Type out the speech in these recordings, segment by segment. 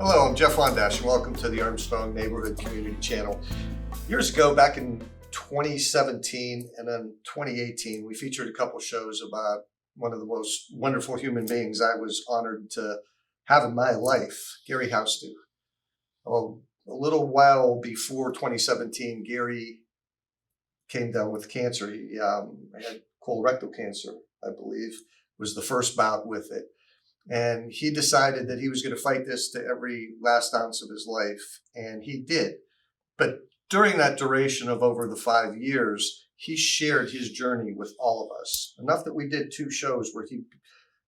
Hello, I'm Jeff Ondash, and welcome to the Armstrong Neighborhood Community Channel. Years ago, back in 2017 and then 2018, we featured a couple shows about one of the most wonderful human beings I was honored to have in my life, Gary Housteau. Well, a little while before 2017, Gary came down with cancer. He had colorectal cancer, I believe, was the first bout with it. And he decided that he was going to fight this to every last ounce of his life, and he did. But during that duration of over the 5 years, he shared his journey with all of us. Enough that we did 2 shows where he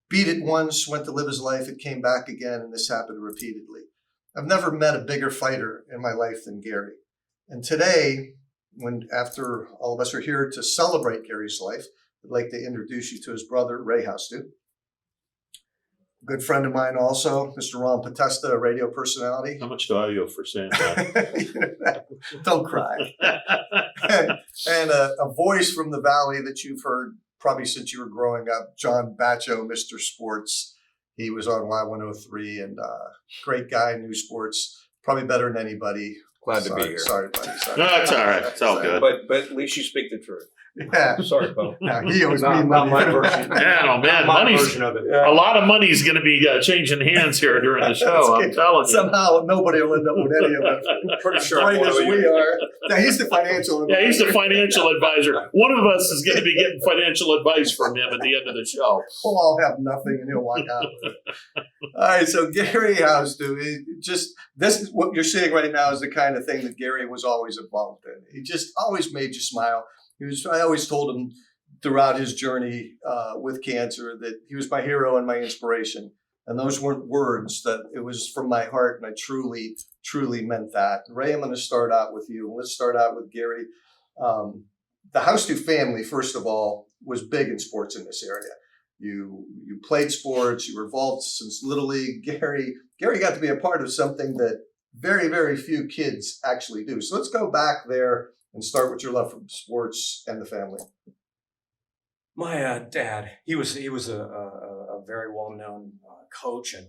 beat it once, went to live his life, it came back again, and this happened repeatedly. I've never met a bigger fighter in my life than Gary. And today, after all of us are here to celebrate Gary's life, I'd like to introduce you to his brother, Ray Housteau. Good friend of mine also, Mr. Ron Potesta, a radio personality. How much do I owe for saying that? Don't cry. and a voice from the Valley that you've heard probably since you were growing up, John Batcho, Mr. Sports. He was on Y103 and great guy, New Sports, probably better than anybody. Glad to be here. Sorry, buddy. Sorry. No, it's all right. It's all good. But at least you speak the truth. Yeah. Sorry, Bo. No, he owes me Not money. my version. Yeah, no, man, My money's, version of it. a lot of money's going to be changing hands here during the show. I'm telling you. Somehow nobody will end up with any of it. Pretty sure. Great as I'm we are. Now, he's the financial advisor. Yeah, he's the financial advisor. One of us is going to be getting financial advice from him at the end of the show. We'll all have nothing and he'll walk out with it. All right, so Gary Housteau, this is what you're seeing right now is the kind of thing that Gary was always involved in. He just always made you smile. I always told him throughout his journey with cancer that he was my hero and my inspiration. And those weren't words, that it was from my heart, and I truly, truly meant that. Ray, I'm going to start out with you. Let's start out with Gary. The Housteau family, first of all, was big in sports in this area. You played sports, you were involved since Little League. Gary got to be a part of something that very, very few kids actually do. So let's go back there and start with your love for sports and the family. My dad, he was a very well-known coach and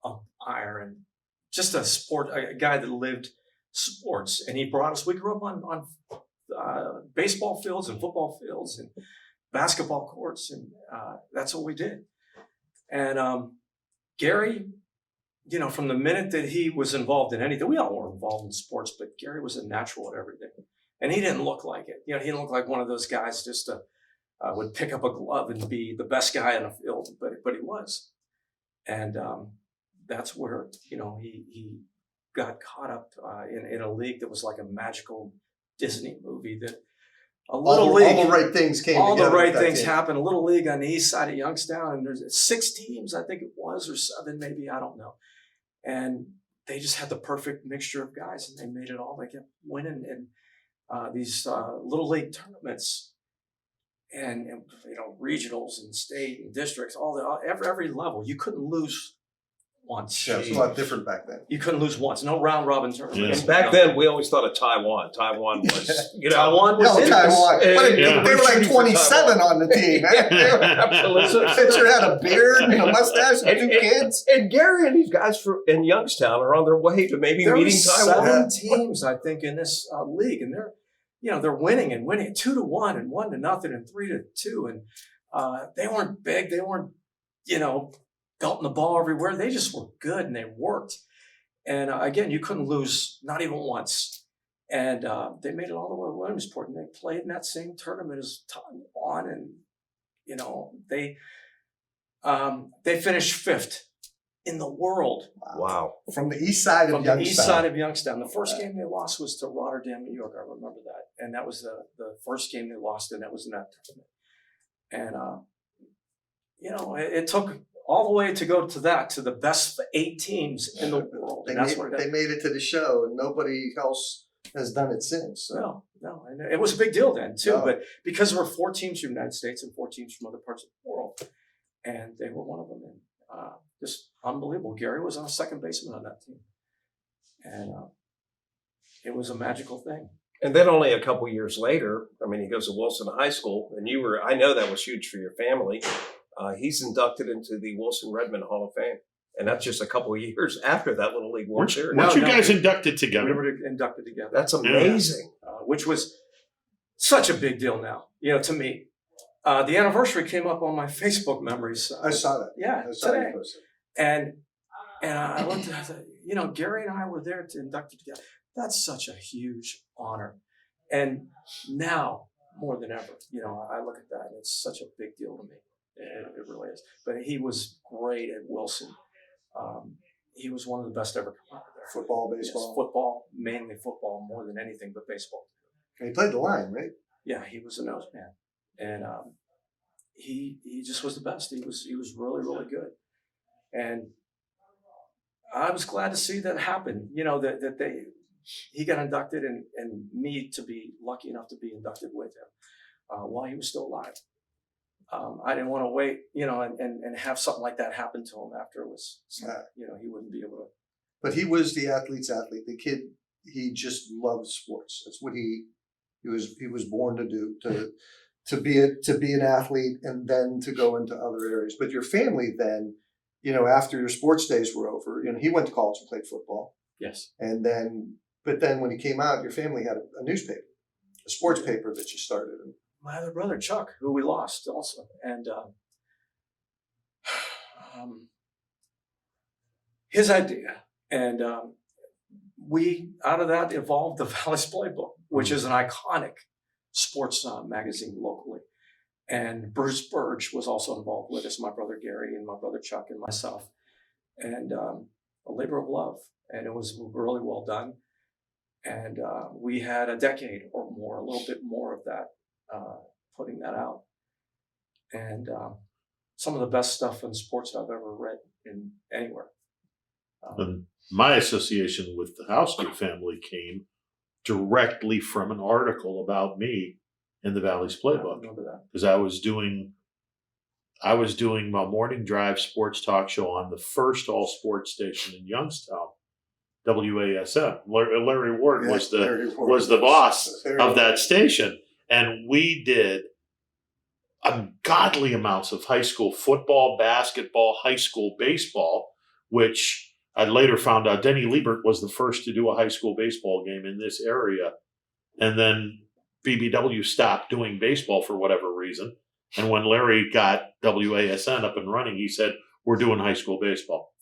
umpire, and just a guy that lived sports. And he brought us. We grew up on baseball fields and football fields and basketball courts, and that's what we did. And Gary, from the minute that he was involved in anything, we all were involved in sports, but Gary was a natural at everything. And he didn't look like it. He didn't look like one of those guys just would pick up a glove and be the best guy on the field, but he was. And that's where, he got caught up in a league that was like a magical Disney movie, that all the right things came all together. the right things happened. A little league on the east side of Youngstown, and there's 6 teams, I think it was, or 7 maybe, I don't know. And they just had the perfect mixture of guys, and they made it all. They kept winning in these little league tournaments, and regionals and state and districts, every level. You couldn't lose once. Yeah, it was a lot different back then. You couldn't lose once. No round robin tournament. And back then, we always thought of Taiwan. Taiwan was, Taiwan was Taiwan. But Yeah. they were like 27 on the team. Absolutely. Pitcher had a beard and a mustache and 2 kids. And Gary and these guys in Youngstown are on their way to maybe There meeting were Taiwan. 7 teams, I think, in this league, and they're winning 2-1 and 1-0 and 3-2, and they weren't big. They weren't, belting the ball everywhere. They just were good, and they worked. And again, you couldn't lose, not even once. And they made it all the way to Williamsport, and they played in that same tournament as Taiwan, and they finished 5th in the world. Wow. From the east side of Youngstown. The east side of Youngstown. The first game they lost was to Rotterdam, New York. I remember that. And that was the first game they lost, and that was in that tournament. And, it took all the way to go to the best 8 teams in the world. They And made it to the show, and nobody else has done it since. So. No. And it was a big deal then, too. No. But because there were 4 teams from the United States and 4 teams from other parts of the world, and they were one of them. And just unbelievable. Gary was on second baseman on that team. And it was a magical thing. And then only a couple years later, he goes to Wilson High School, and I know that was huge for your family. He's inducted into the Wilson Redmond Hall of Fame. And that's just a couple of years after that Little League World Series. Weren't you No, guys we- inducted We together? were inducted together. That's amazing. Which was such a big deal now, to me. The anniversary came up on my Facebook memories. I saw that. Yeah, I saw today. you posted. And I looked at it, I said, Gary and I were there to induct it together. That's such a huge honor. And now, more than ever, I look at that and it's such a big deal to me. It really is. But he was great at Wilson. He was one of the best ever come out of there. Football, Yes, baseball. football, mainly football, more than anything but baseball. And he played the line, right? Yeah, he was a nose man, and he just was the best. He was really, really good, and I was glad to see that happen. That he got inducted, and me to be lucky enough to be inducted with him while he was still alive. I didn't want to wait, and have something like that happen to him after it was, he wouldn't be able to. But he was the athlete's athlete. The kid, he just loved sports. That's what he was born to do, to be an athlete and then to go into other areas. But your family then, after your sports days were over, he went to college and played football. Yes. But then when he came out, your family had a newspaper, a sports paper that you started. My other brother, Chuck, who we lost also. And his idea. And we, out of that, evolved the Valley's Playbook, which is an iconic sports magazine locally. And Bruce Burge was also involved with us, my brother Gary and my brother Chuck and myself. And a labor of love. And it was really well done. And we had a decade or more, a little bit more of that, putting that out. And some of the best stuff in sports I've ever read in anywhere. And my association with the Housteau family came directly from an article about me in the Valley's I Playbook, remember that. because I was doing my morning drive sports talk show on the first all sports station in Youngstown, WASM. Larry Ward was the boss of that station, and we did ungodly amounts of high school football, basketball, high school baseball, which I later found out Denny Liebert was the first to do a high school baseball game in this area. And then BBW stopped doing baseball for whatever reason. And when Larry got WASN up and running, he said, "We're doing high school baseball."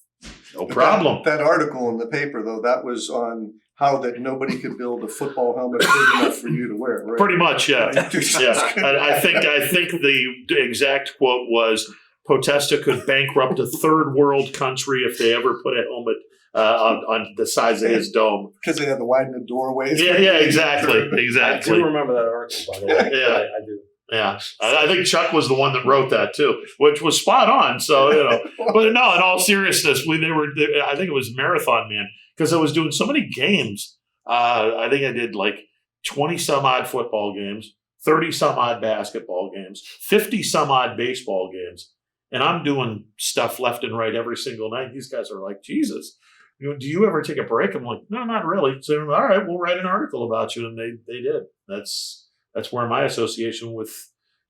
No problem. That article in the paper, though, that was on how that nobody could build a football helmet big enough for you to wear, right? Pretty much, yeah. Yeah. I think the exact quote was, Potesta could bankrupt a third world country if they ever put a helmet on the size of his dome. Because they had to widen the doorways. Yeah, exactly. I do remember that article, by the way. Yeah. I do. Yeah, I think Chuck was the one that wrote that too, which was spot on. So but no, in all seriousness, I think it was Marathon Man, because I was doing so many games. I think I did like 20 some odd football games, 30 some odd basketball games, 50 some odd baseball games, and I'm doing stuff left and right every single night. These guys are like, Jesus, do you ever take a break? I'm like, no, not really. So all right, we'll write an article about you, and they did. That's where my association with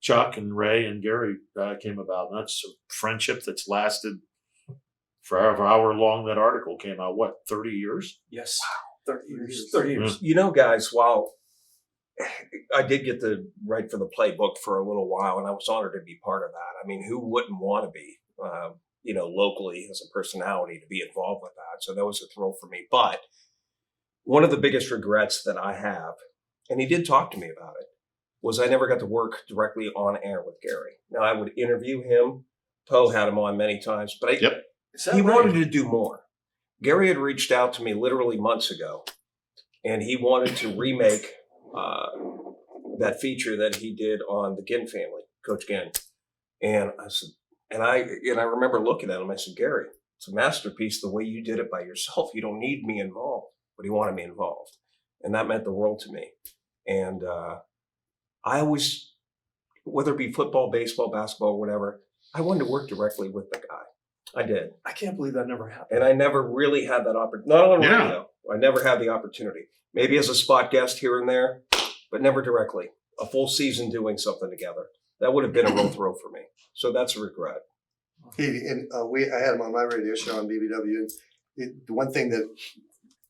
Chuck and Ray and Gary came about. And that's a friendship that's lasted for however long that article came out. What, 30 years? Yes. 30 years. 30 years. Guys, while I did get to write for the Playbook for a little while, and I was honored to be part of that. I mean, who wouldn't want to be, locally as a personality to be involved with that? So that was a thrill for me. But one of the biggest regrets that I have, and he did talk to me about it, was I never got to work directly on air with Gary. Now, I would interview him. Poe had him on many times, but he wanted to do more. Gary had reached out to me literally months ago, and he wanted to remake that feature that he did on the Ginn family, Coach Ginn. And I said, and I remember looking at him. I said, Gary, it's a masterpiece the way you did it by yourself. You don't need me involved, but he wanted me involved, and that meant the world to me. And I always, whether it be football, baseball, basketball, whatever, I wanted to work directly with the guy. I did. I can't believe that never happened. And I never really had that opportunity. Not on radio. I never had the opportunity. Maybe as a spot guest here and there, but never directly. A full season doing something together. That would have been a real thrill for me. So that's a regret. I had him on my radio show on BBW, and the one thing that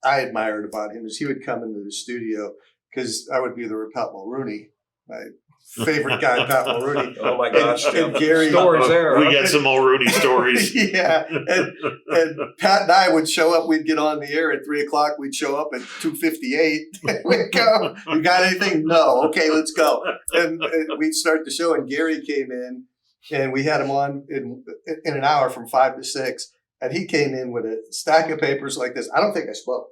I admired about him is he would come into the studio because I would be there with Pat Mulrooney, my favorite guy, Pat Mulrooney. Oh my gosh, And Gary, stories there. We huh? get some Mulrooney stories. yeah, and Pat and I would show up. We'd get on the air at 3:00. We'd show up at 2:58. We'd go. You got anything? No. Okay, let's go. And we'd start the show. And Gary came in, and we had him on in an hour from 5 to 6. And he came in with a stack of papers like this. I don't think I spoke.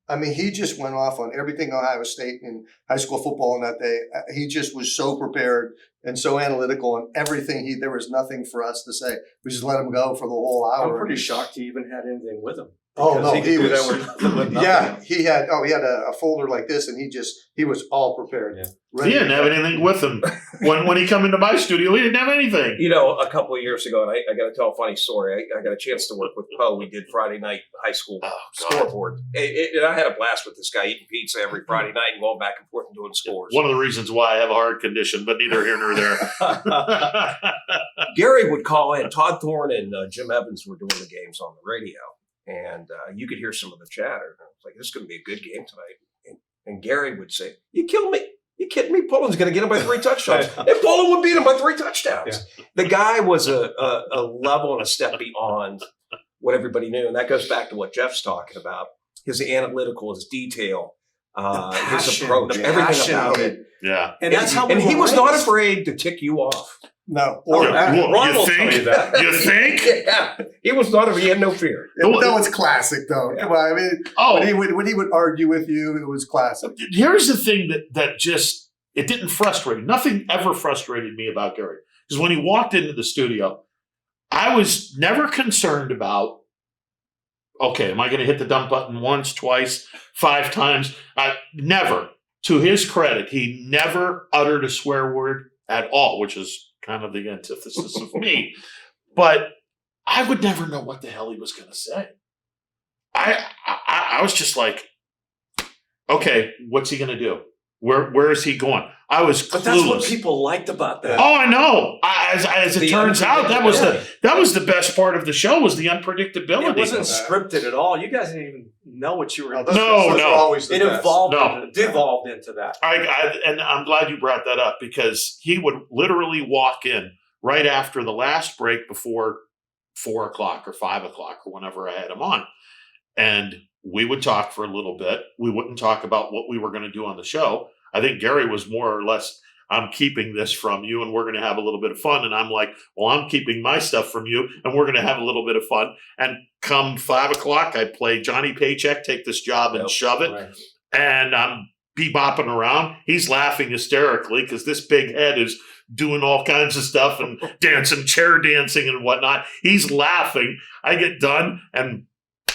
I mean, he just went off on everything Ohio State and high school football on that day. He just was so prepared and so analytical on everything. There was nothing for us to say. We just let him go for the whole hour. I'm pretty shocked he even had anything with him. Oh Because no, could he do was. that with nothing Yeah, else. he had a folder like this, and he was all prepared. Yeah. He didn't have anything with him. When he come into my studio, he didn't have anything. You know, a couple of years ago, and I got to tell a funny story. I got a chance to work with Poe. We did Friday night high school Oh, God. scoreboard. And I had a blast with this guy eating pizza every Friday night and going back and forth and doing scores. One of the reasons why I have a heart condition, but neither here nor there. Gary would call in. Todd Thorne and Jim Evans were doing the games on the radio. And you could hear some of the chatter. I was like, this is going to be a good game tonight. And Gary would say, you kidding me? You kidding me? Poland's going to get him by 3 touchdowns. And Poland would beat him by 3 touchdowns. Yeah. The guy was a level and a step beyond what everybody knew. And that goes back to what Jeff's talking about. His analytical, his detail, his passion, approach, the everything passion about of it. Yeah. And that's how we And he were was not raised. afraid to tick you off. No, Oh, or Ron you will tell think? you that. You think? Yeah, he was not. He had no fear. that was classic, though. Come on, I mean, Oh, when he would argue with you, it was classic. here's the thing that just, it didn't frustrate me. Nothing ever frustrated me about Gary. Because when he walked into the studio, I was never concerned about, okay, am I going to hit the dump button once, twice, 5 times? Never. To his credit, he never uttered a swear word at all, which is kind of the antithesis of me. But I would never know what the hell he was going to say. I was just like, okay, what's he going to do? Where is he going? I was clueless. But that's what people liked about that. Oh, I know. As it The turns out, that was unpredictability. the best part of the show was the unpredictability. It wasn't scripted at all. You guys didn't even know what you were No, going to those No, were no. always the It best. evolved, No. devolved into that. And I'm glad you brought that up because he would literally walk in right after the last break before 4 o'clock or 5 o'clock or whenever I had him on. And we would talk for a little bit. We wouldn't talk about what we were going to do on the show. I think Gary was more or less, I'm keeping this from you and we're going to have a little bit of fun. And I'm like, well, I'm keeping my stuff from you and we're going to have a little bit of fun. And come 5 o'clock, I'd play Johnny Paycheck, take this job and shove it. Right. And I'm bebopping around. He's laughing hysterically because this big head is doing all kinds of stuff and dancing, chair dancing and whatnot. He's laughing. I get done and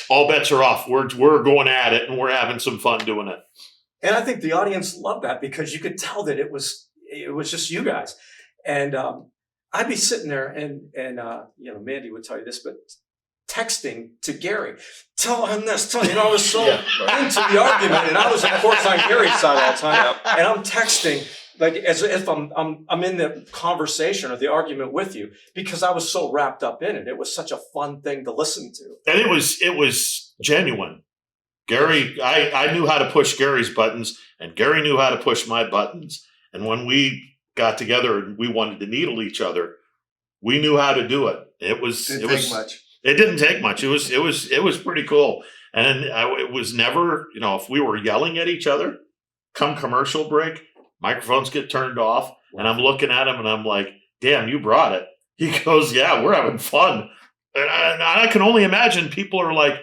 all bets are off. We're going at it and we're having some fun doing it. And I think the audience loved that because you could tell that it was just you guys. And I'd be sitting there and Mandy would tell you this, but texting to Gary, tell him this, tell him. I was so into the argument, and I was of course on Gary's side all the time. And I'm texting like as if I'm in the conversation or the argument with you because I was so wrapped up in it. It was such a fun thing to listen to. And it was genuine. Gary, I knew how to push Gary's buttons, and Gary knew how to push my buttons. And when we got together and we wanted to needle each other, we knew how to do it. It Didn't take much. It didn't take much. It was pretty cool. And it was never, if we were yelling at each other, come commercial break, microphones get turned off, and I'm looking at him and I'm like, damn, you brought it. He goes, yeah, we're having fun. And I can only imagine people are like,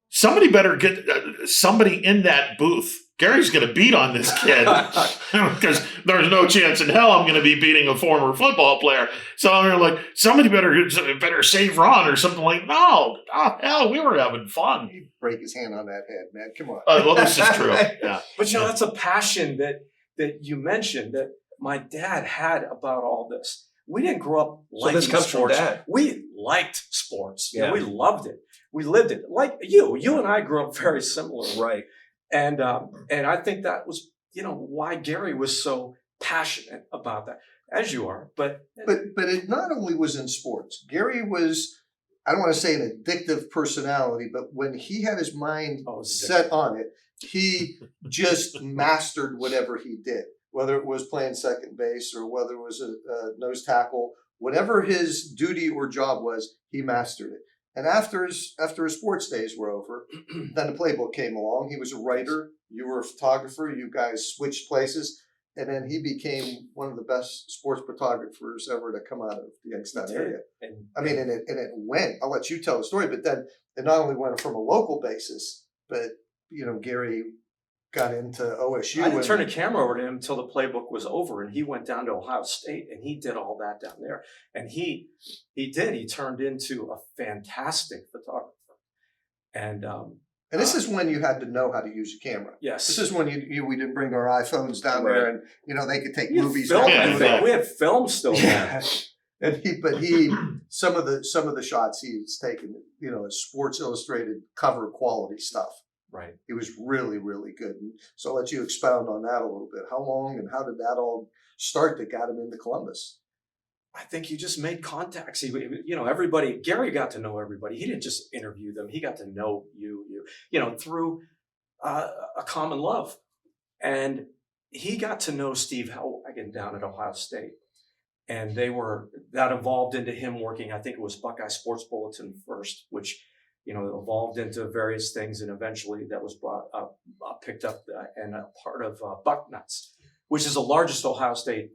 somebody better get somebody in that booth. Gary's going to beat on this kid because there's no chance in hell I'm going to be beating a former football player. So I'm like, somebody better save Ron or something like. No, hell, we were having fun. He'd break his hand on that head, man. Come on. Well, this is true. Yeah. But that's a passion that you mentioned that my dad had about all this. We didn't grow up So liking this comes from sports. Dad. We liked sports. Yeah. We loved it. We lived it. Like you and I grew up very similar. Right. And I think that was, why Gary was so passionate about that. as you are. But But it not only was in sports. Gary was, I don't want to say an addictive personality, but when he had his mind it's set on it, he just mastered whatever he did, whether it was playing second base or whether it was a nose tackle, whatever his duty or job was, he mastered it. And after his sports days were over, then the playbook came along. He was a writer. You were a photographer. You guys switched places. And then he became one of the best sports photographers ever to come out of the Youngstown area. I mean, and it went. I'll let you tell the story, but then it not only went from a local basis, but Gary got into OSU. I didn't turn the camera over to him until the playbook was over, and he went down to Ohio State, and he did all that down there. And he turned into a fantastic photographer. And this is when you had to know how to use a camera. Yes. This is when we didn't bring our iPhones down there, and they could take movies. Film, Yeah. we had film still. Yeah. And some of the shots he's taken, as Sports Illustrated cover quality stuff. Right. He was really, really good. And so I'll let you expound on that a little bit. How long and how did that all start that got him into Columbus? I think he just made contacts. Everybody, Gary got to know everybody. He didn't just interview them. He got to know you through a common love. And he got to know Steve Hellwagon down at Ohio State. And that evolved into him working, I think it was Buckeye Sports Bulletin first, which, evolved into various things. And eventually that was picked up and a part of Bucknuts, which is the largest Ohio State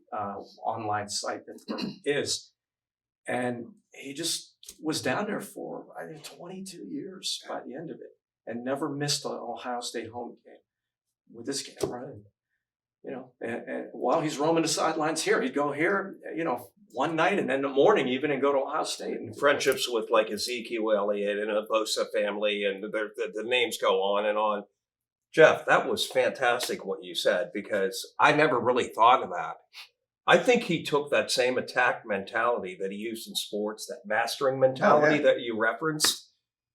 online site that there is. And he just was down there for, I think, 22 years by the end of it, and never missed an Ohio State home game with his camera. And while he's roaming the sidelines here, he'd go here, one night and then in the morning even, and go to Ohio State. And Friendships with like Ezekiel Elliott and the Bosa family, and the names go on and on. Jeff, that was fantastic what you said, because I never really thought of that. I think he took that same attack mentality that he used in sports, that mastering mentality that you referenced.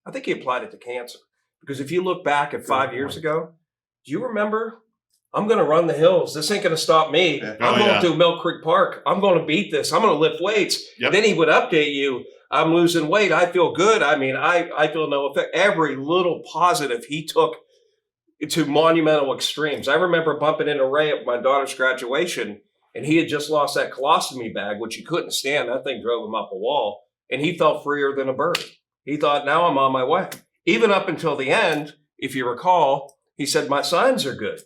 I think he applied it to cancer. Because if you look back at 5 years ago, do you remember? I'm going to run the hills. This ain't going to stop me. Yeah. I'm going to Mill Creek Park. I'm going to beat this. I'm going to lift weights. Yep. Then he would update you. I'm losing weight. I feel good. I mean, I feel no effect. Every little positive he took to monumental extremes. I remember bumping into Ray at my daughter's graduation, and he had just lost that colostomy bag, which he couldn't stand. That thing drove him up a wall, and he felt freer than a bird. He thought, now I'm on my way. Even up until the end, if you recall, he said, my signs are good.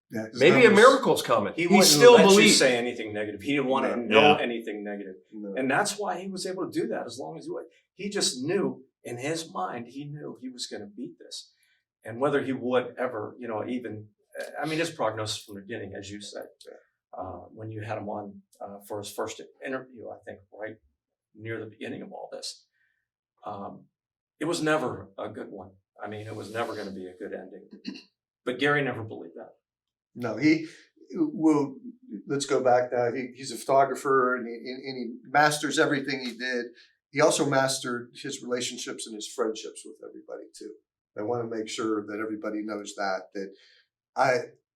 Yeah, Maybe a miracle's coming. he He wouldn't still let you believes. say anything negative. He didn't want to No. know Yeah. anything negative. No. And that's why he was able to do that as long as he would. He just knew in his mind, he knew he was going to beat this. And whether he would ever, his prognosis from the beginning, as you said, when you had him on for his first interview, I think right near the beginning of all this, it was never a good one. I mean, it was never going to be a good ending. But Gary never believed that. No, let's go back now. He's a photographer and he masters everything he did. He also mastered his relationships and his friendships with everybody too. I want to make sure that everybody knows that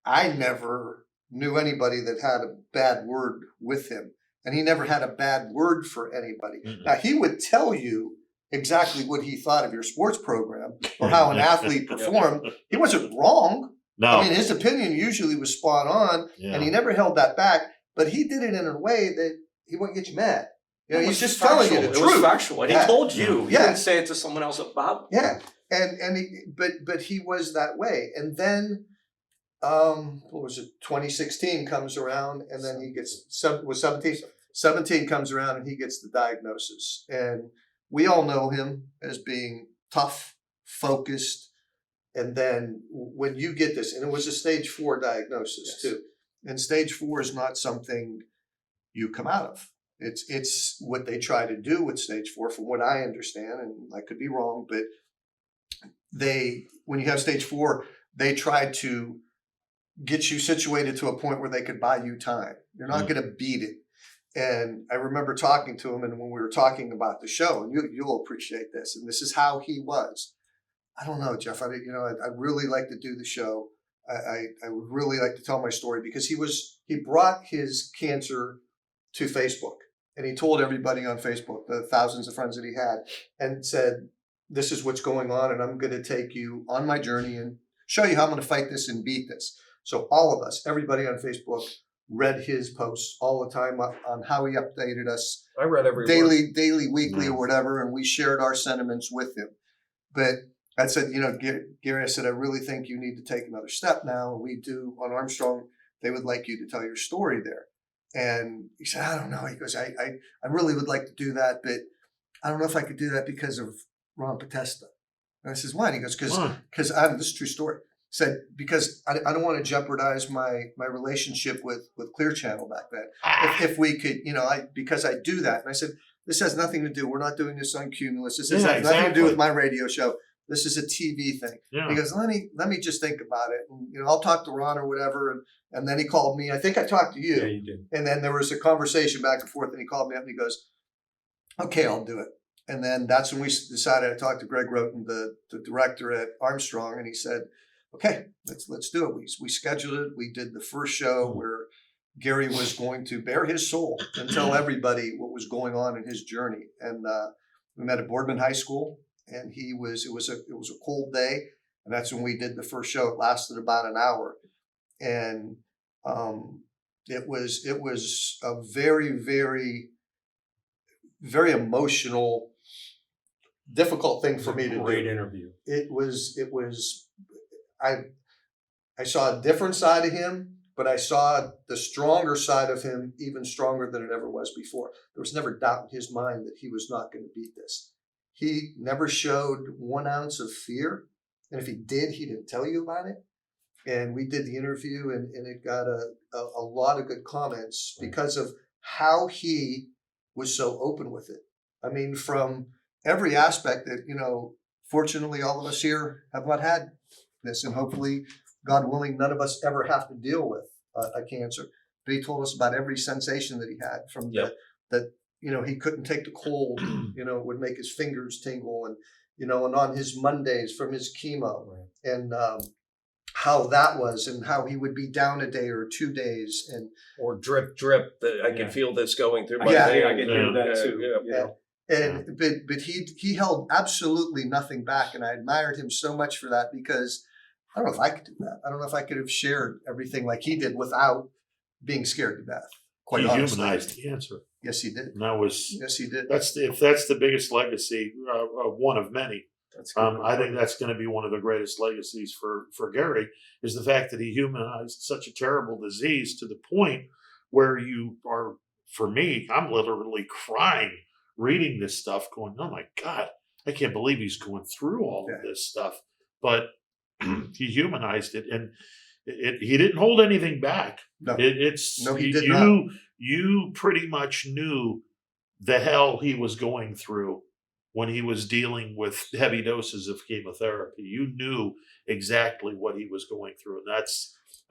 I never knew anybody that had a bad word with him, and he never had a bad word for anybody. Mm-hmm. Now, he would tell you exactly what he thought of your sports program or how an athlete performed. He wasn't wrong. No. I mean, his opinion usually was spot on, and he never held that back, but he did it in a way that he wouldn't get you mad. He's just telling you the It truth. was factual. And he told you. He Yeah. didn't say it to someone else about you. Yeah. But he was that way. And then, what was it? 2016 comes around, and then he gets 17 comes around, and he gets the diagnosis. And we all know him as being tough, focused. And then when you get this, and it was a stage 4 diagnosis too. And stage 4 is not something you come out of. It's what they try to do with stage 4, from what I understand, and I could be wrong, but when you have stage 4, they try to get you situated to a point where they could buy you time. You're not going to beat it. And I remember talking to him, and when we were talking about the show, and you'll appreciate this, and this is how he was. I don't know, Jeff. I really like to do the show. I would really like to tell my story, because he brought his cancer to Facebook. And he told everybody on Facebook, the thousands of friends that he had, and said, this is what's going on, and I'm going to take you on my journey and show you how I'm going to fight this and beat this. So all of us, everybody on Facebook, read his posts all the time on how he updated us I read every word. daily, weekly, Yeah. or whatever, and we shared our sentiments with him. But I said, Gary, I said, I really think you need to take another step now. And we do on Armstrong, they would like you to tell your story there. And he said, I don't know. He goes, I really would like to do that, but I don't know if I could do that because of Ron Potesta. And I says, why? And he goes, Why? because this is a true story. Said, because I don't want to jeopardize my relationship with Clear Channel back then. If we could, because I do that. And I said, this has nothing to do. We're not doing this on Cumulus. This has nothing to do exactly. with my radio show. This is a TV thing. Yeah. He goes, let me just think about it. And, I'll talk to Ron or whatever. And then he called me. I think I talked to you. Yeah, you did. And then there was a conversation back and forth. And he called me up and he goes, okay, I'll do it. And then that's when we decided. I talked to Greg Roten, the director at Armstrong, and he said, okay, let's do it. We scheduled it. We did the first show where Gary was going to bare his soul and tell everybody what was going on in his journey. And we met at Boardman High School, and it was a cold day, and that's when we did the first show. It lasted about an hour, and it was a very, very, very emotional, difficult thing for me to do. Great interview. It was. I saw a different side of him, but I saw the stronger side of him even stronger than it ever was before. There was never doubt in his mind that he was not going to beat this. He never showed 1 ounce of fear. And if he did, he didn't tell you about it. And we did the interview, and it got a lot of good comments because of how he was so open with it. I mean, from every aspect that, fortunately all of us here have not had this, and hopefully, God willing, none of us ever have to deal with a cancer. But he told us about every sensation that he had, from that he couldn't take the cold, it would make his fingers tingle, and and on his Mondays from his chemo, and how that was, and how he would be down a day or 2 days, and Or drip, that I can feel this going through my Yeah. vein. I can hear that too. but he held absolutely nothing back, and I admired him so much for that, because I don't know if I could do that. I don't know if I could have shared everything like he did without being scared to death. Quite He honestly, humanized cancer. yes, he did. And that was Yes, he did. that's the biggest legacy, one of many. That's good. I think that's going to be one of the greatest legacies for Gary, is the fact that he humanized such a terrible disease to the point where you are, for me, I'm literally crying reading this stuff, going, oh my God, I can't believe he's going through all of this stuff. But he humanized it, and he didn't hold anything back. No. No, he did not. You pretty much knew the hell he was going through when he was dealing with heavy doses of chemotherapy. You knew exactly what he was going through. And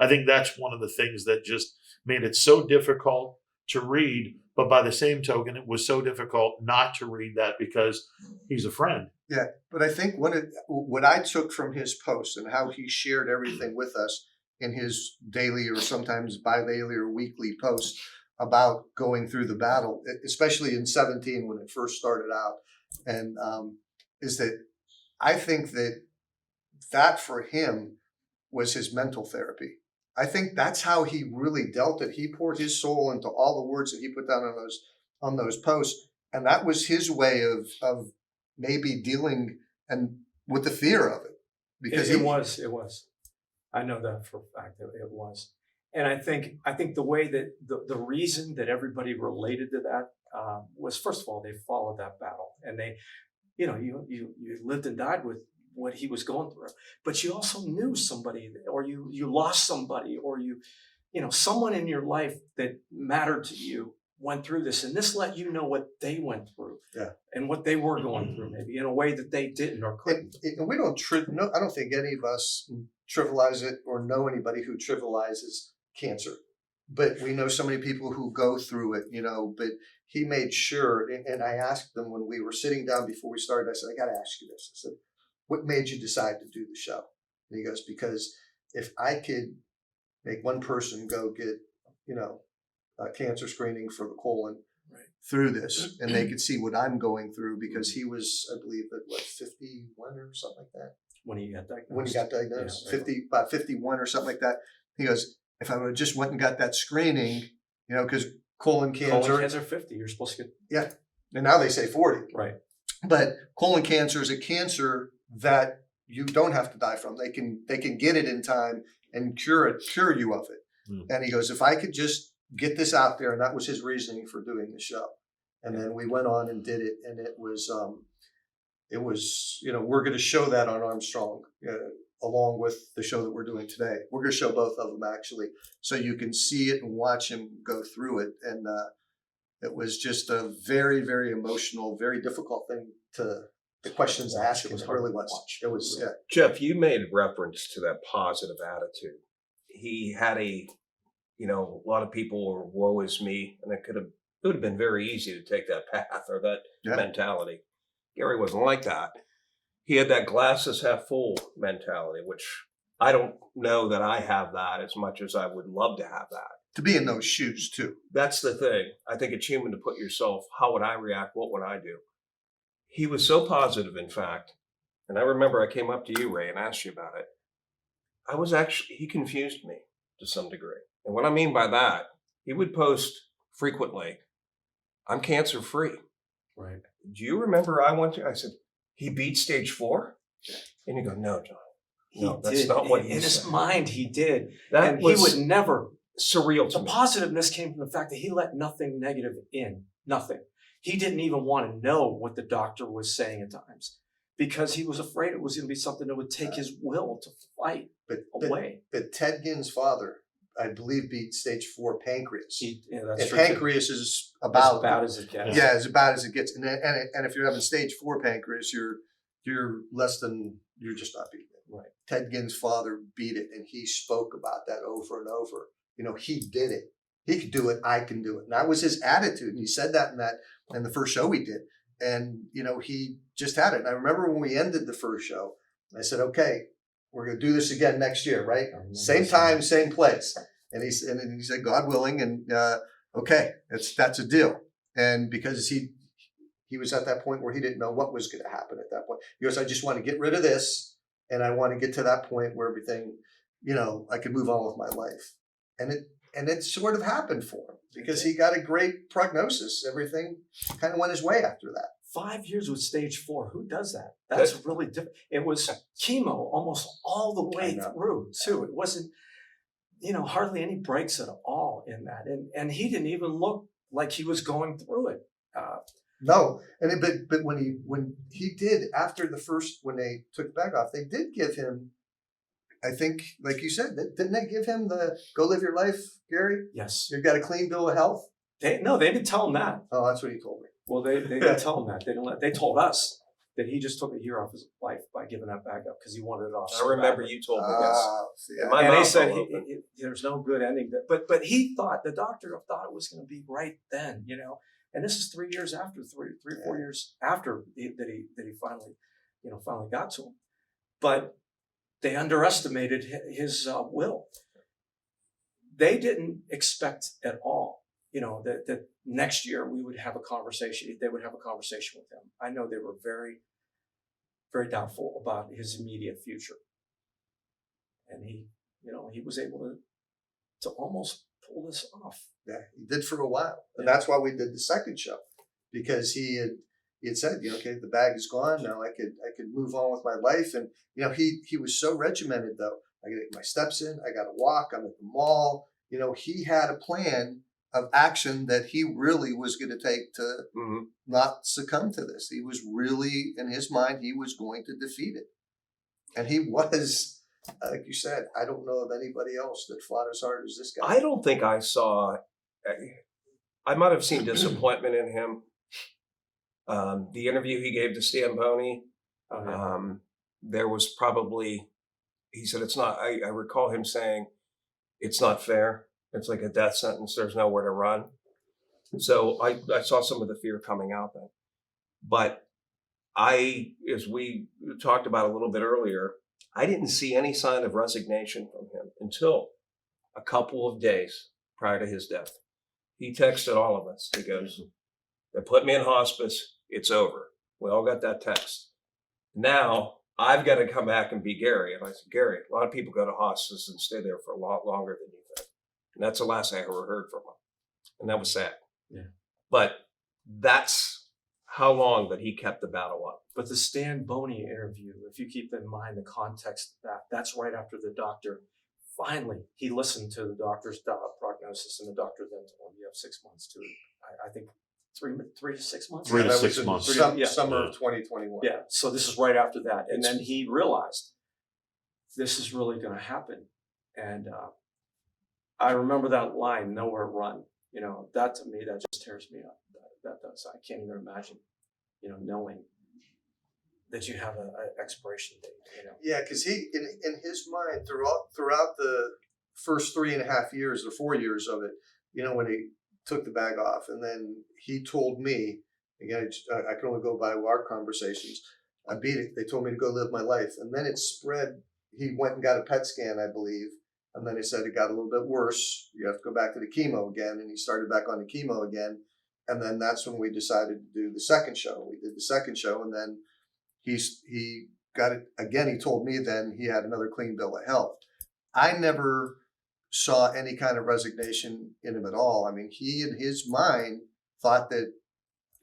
I think that's one of the things that just made it so difficult to read. But by the same token, it was so difficult not to read that because he's a friend. Yeah, but I think what I took from his post and how he shared everything with us in his daily or sometimes bi-daily or weekly posts about going through the battle, especially in 17 when it first started out, and is that I think that for him was his mental therapy. I think that's how he really dealt it. He poured his soul into all the words that he put down on those posts, and that was his way of maybe dealing and with the fear of it, because it was. I know that for a fact that it was, and I think the way that the reason that everybody related to that was, first of all, they followed that battle, and they, you lived and died with what he was going through, but you also knew somebody, or you lost somebody, or someone in your life that mattered to you went through this, and this let you know what they went through, and what they were going through, maybe in a way that they didn't or couldn't. And we don't I don't think any of us trivialize it or know anybody who trivializes cancer, but we know so many people who go through it, but he made sure, and I asked them when we were sitting down before we started, I said, I got to ask you this. I said, what made you decide to do the show? And he goes, because if I could make one person go get, cancer screening for the colon Right. through this, and they could see what I'm going through because he was, I believe, at what 51 or something like that. When he got diagnosed. When he got diagnosed, Yeah, right. 51 or something like that. He goes, if I would have just went and got that screening, because colon cancer, Colon cancer 50. You're supposed to get and now they say 40. right. But colon cancer is a cancer that you don't have to die from. They can get it in time and cure you of it. Mm. And he goes, if I could just get this out there, and that was his reasoning for doing the show. And then we went on and did it, and it was we're going to show that on Armstrong along with the show that we're doing today. We're going to show both of them actually, so you can see it and watch him go through it. And it was just a very, very emotional, very difficult thing the questions to ask him. It really was. It was, yeah. Jeff, you made reference to that positive attitude. He had a lot of people were woe is me, and it would have been very easy to take that path or that mentality. Gary wasn't like that. He had that glasses half full mentality, which I don't know that I have that as much as I would love to have that. To be in those shoes too. That's the thing. I think it's human to put yourself, how would I react? What would I do? He was so positive, in fact, and I remember I came up to you, Ray, and asked you about it. He confused me to some degree. And what I mean by that, he would post frequently, I'm cancer free. Right. Do you remember I said, he beat stage 4? And you go, no, John. No, that's not what he in his said. mind, he did. That and was he would never. surreal to The me. positiveness came from the fact that he let nothing negative in. Nothing. He didn't even want to know what the doctor was saying at times because he was afraid it was going to be something that would take his will to fight away. But Ted Ginn's father, I believe, beat stage 4 pancreas. That's and true. pancreas is about as bad as it gets. Yeah, as bad as it gets. And if you're having stage 4 pancreas, you're just not beating it. Right. Ted Ginn's father beat it, and he spoke about that over and over. He did it. He could do it. I can do it. And that was his attitude. And he said that in the first show we did. And he just had it. And I remember when we ended the first show, I said, "Okay, we're going to do this again next year, right? Same time, same place." And he said, "God willing," and okay, that's a deal. And because he was at that point where he didn't know what was going to happen at that point. He goes, "I just want to get rid of this, and I want to get to that point where everything, I can move on with my life." And it sort of happened for him because he got a great prognosis. Everything kind of went his way after that. 5 years with stage 4. Who does that? That's really different. It was chemo almost all the way through too. It wasn't, hardly any breaks at all in that. And he didn't even look like he was going through it. No, but when he did after the first, when they took the bag off, they did give him, I think, like you said, didn't they give him the go live your life, Gary? Yes. You've got a clean bill of health. They didn't tell him that. Oh, that's what he told me. Well, they didn't tell him that. They told us that he just took a year off his life by giving that bag up because he wanted it off. I remember you told me this. Yeah. My And mom they said told me. there's no good ending. But he thought, the doctor thought it was going to be right then, And this is 3 years after, three or 4 years after that he finally got to him. But they underestimated his will. They didn't expect at all, that next year we would have a conversation. They would have a conversation with him. I know they were very, very doubtful about his immediate future. And he was able to almost pull this off. Yeah, he did for a while. And that's why we did the second show, because he had said, okay, the bag is gone. Now I could move on with my life. And, he was so regimented though. I got to get my steps in. I got to walk. I'm at the mall. He had a plan of action that he really was going to take to not succumb to this. He was really, in his mind, he was going to defeat it. And he was, like you said, I don't know of anybody else that fought as hard as this guy. I don't think I saw, I might have seen disappointment in him. The interview he gave to Stamboni, there was probably, he said, it's not, I recall him saying, it's not fair. It's like a death sentence. There's nowhere to run. So I saw some of the fear coming out then. But as we talked about a little bit earlier, I didn't see any sign of resignation from him until a couple of days prior to his death. He texted all of us. He goes, "They put me in hospice. It's over." We all got that text. Now I've got to come back and be Gary. And I said, "Gary, a lot of people go to hospice and stay there for a lot longer than you think." And that's the last I ever heard from him. And that was sad. Yeah. But that's how long that he kept the battle up. But the Stan Boney interview, if you keep in mind the context of that, that's right after the doctor finally, he listened to the doctor's prognosis, and the doctor then told him you have 6 months to, I think, 3 to 6 months. 3 to that 6 was in months. Summer of 2021. Yeah, so this is right after that. And then he realized this is really going to happen. And I remember that line, "Nowhere run." You know, that to me, that just tears me up. That does. I can't even imagine, knowing that you have an expiration date. Yeah, because he, in his mind, throughout the first 3.5 years or 4 years of it, when he took the bag off, and then he told me, again, I can only go by our conversations. I beat it. They told me to go live my life, and then it spread. He went and got a PET scan, I believe, and then he said it got a little bit worse. You have to go back to the chemo again, and he started back on the chemo again, and then that's when we decided to do the second show. We did the second show, and then he got it again. He told me then he had another clean bill of health. I never saw any kind of resignation in him at all. I mean, he in his mind thought that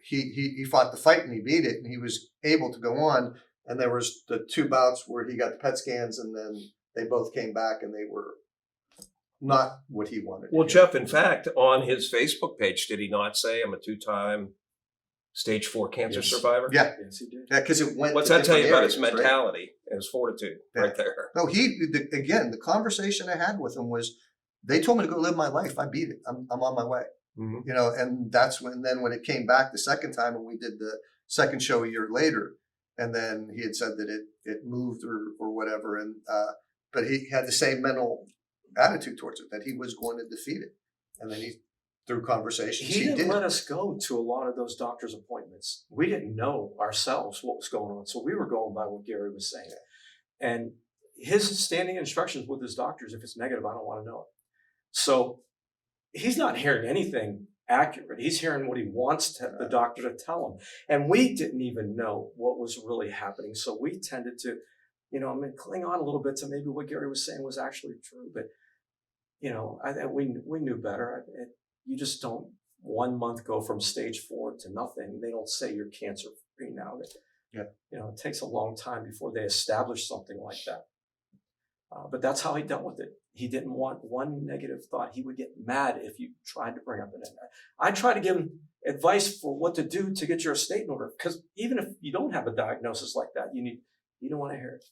he fought the fight and he beat it, and he was able to go on. And there was the 2 bouts where he got the PET scans, and then they both came back and they were not what he wanted. Well, Jeff, in fact, on his Facebook page, did he not say, "I'm a 2-time stage 4 cancer survivor"? Yeah. Yes, he did. Yeah, because it went. What's to that tell you different about his areas, right? mentality and his fortitude right there? No, again, the conversation I had with him was, they told me to go live my life. I beat it. I'm on my way. Mm-hmm. And that's when it came back the second time, and we did the second show a year later, and then he had said that it moved or whatever, and but he had the same mental attitude towards it, that he was going to defeat it, and then through conversations He didn't did. let us go to a lot of those doctor's appointments. We didn't know ourselves what was going on, so we were going by what Gary was saying. And his standing instructions with his doctors, if it's negative, I don't want to know it. So he's not hearing anything accurate. He's hearing what he wants the doctor to tell him. And we didn't even know what was really happening. So we tended to, cling on a little bit to maybe what Gary was saying was actually true. But, we knew better. You just don't 1 month go from stage 4 to nothing. They don't say you're cancer free now. It takes a long time before they establish something like that. But that's how he dealt with it. He didn't want one negative thought. He would get mad if you tried to bring up an. I try to give him advice for what to do to get your estate in order. Because even if you don't have a diagnosis like that, you don't want to hear it.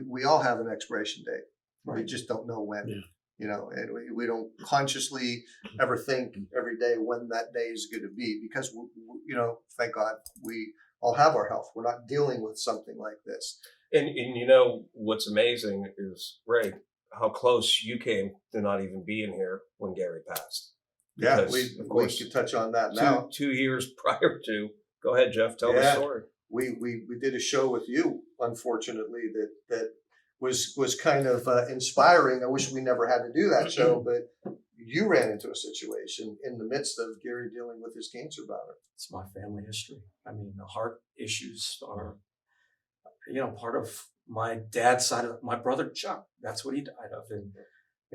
We all have an expiration date. Right. We just don't know when. Yeah. And we don't consciously ever think every day when that day is going to be, because thank God we all have our health. We're not dealing with something like this. And what's amazing is, Ray, how close you came to not even being here when Gary passed. Yeah, Because, we of course, could touch on that now. 2 years prior to. Go ahead, Jeff. Tell the story. We did a show with you, unfortunately, that was kind of inspiring. I wish we never had to do that show, but you ran into a situation in the midst of Gary dealing with his cancer battle. It's my family history. I mean, the heart issues are, part of my dad's side of my brother Chuck. That's what he died of. And,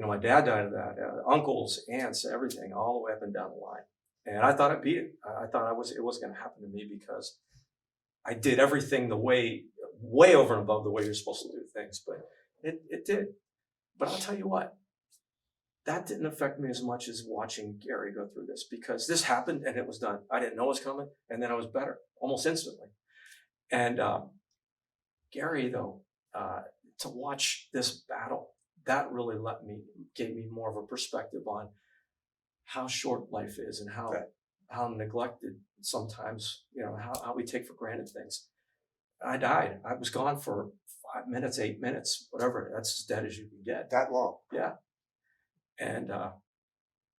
my dad died of that. Uncles, aunts, everything, all the way up and down the line. And I thought I beat it. I thought it wasn't going to happen to me because I did everything the way over and above the way you're supposed to do things. But it did. But I'll tell you what, that didn't affect me as much as watching Gary go through this, because this happened and it was done. I didn't know it was coming, and then I was better almost instantly. And Gary, though, to watch this battle, that really gave me more of a perspective on how short life is and how neglected sometimes, how we take for granted things. I died. I was gone for 5 minutes, 8 minutes, whatever. That's as dead as you can get. That long. Yeah. And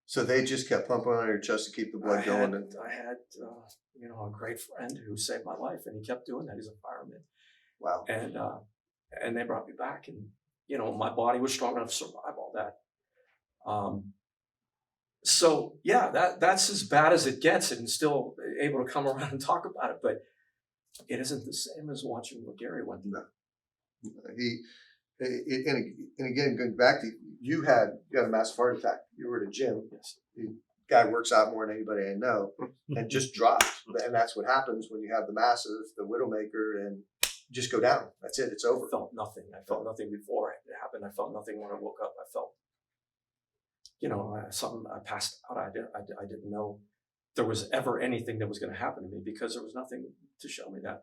so they just kept pumping on your chest to keep the blood going. I had a great friend who saved my life, and he kept doing that. He's a fireman. Wow. And they brought me back, and my body was strong enough to survive all that. So yeah, that's as bad as it gets, and still able to come around and talk about it. But it isn't the same as watching what Gary went through. And again, going back to you had a massive heart attack. You were at a gym. Yes. The guy works out more than anybody I know, and just dropped. And that's what happens when you have the massive, the widowmaker, and just go down. That's it. It's over. I felt nothing. I felt nothing before it happened. I felt nothing when I woke up. I felt, something. I passed out. I didn't know there was ever anything that was going to happen to me because there was nothing to show me that.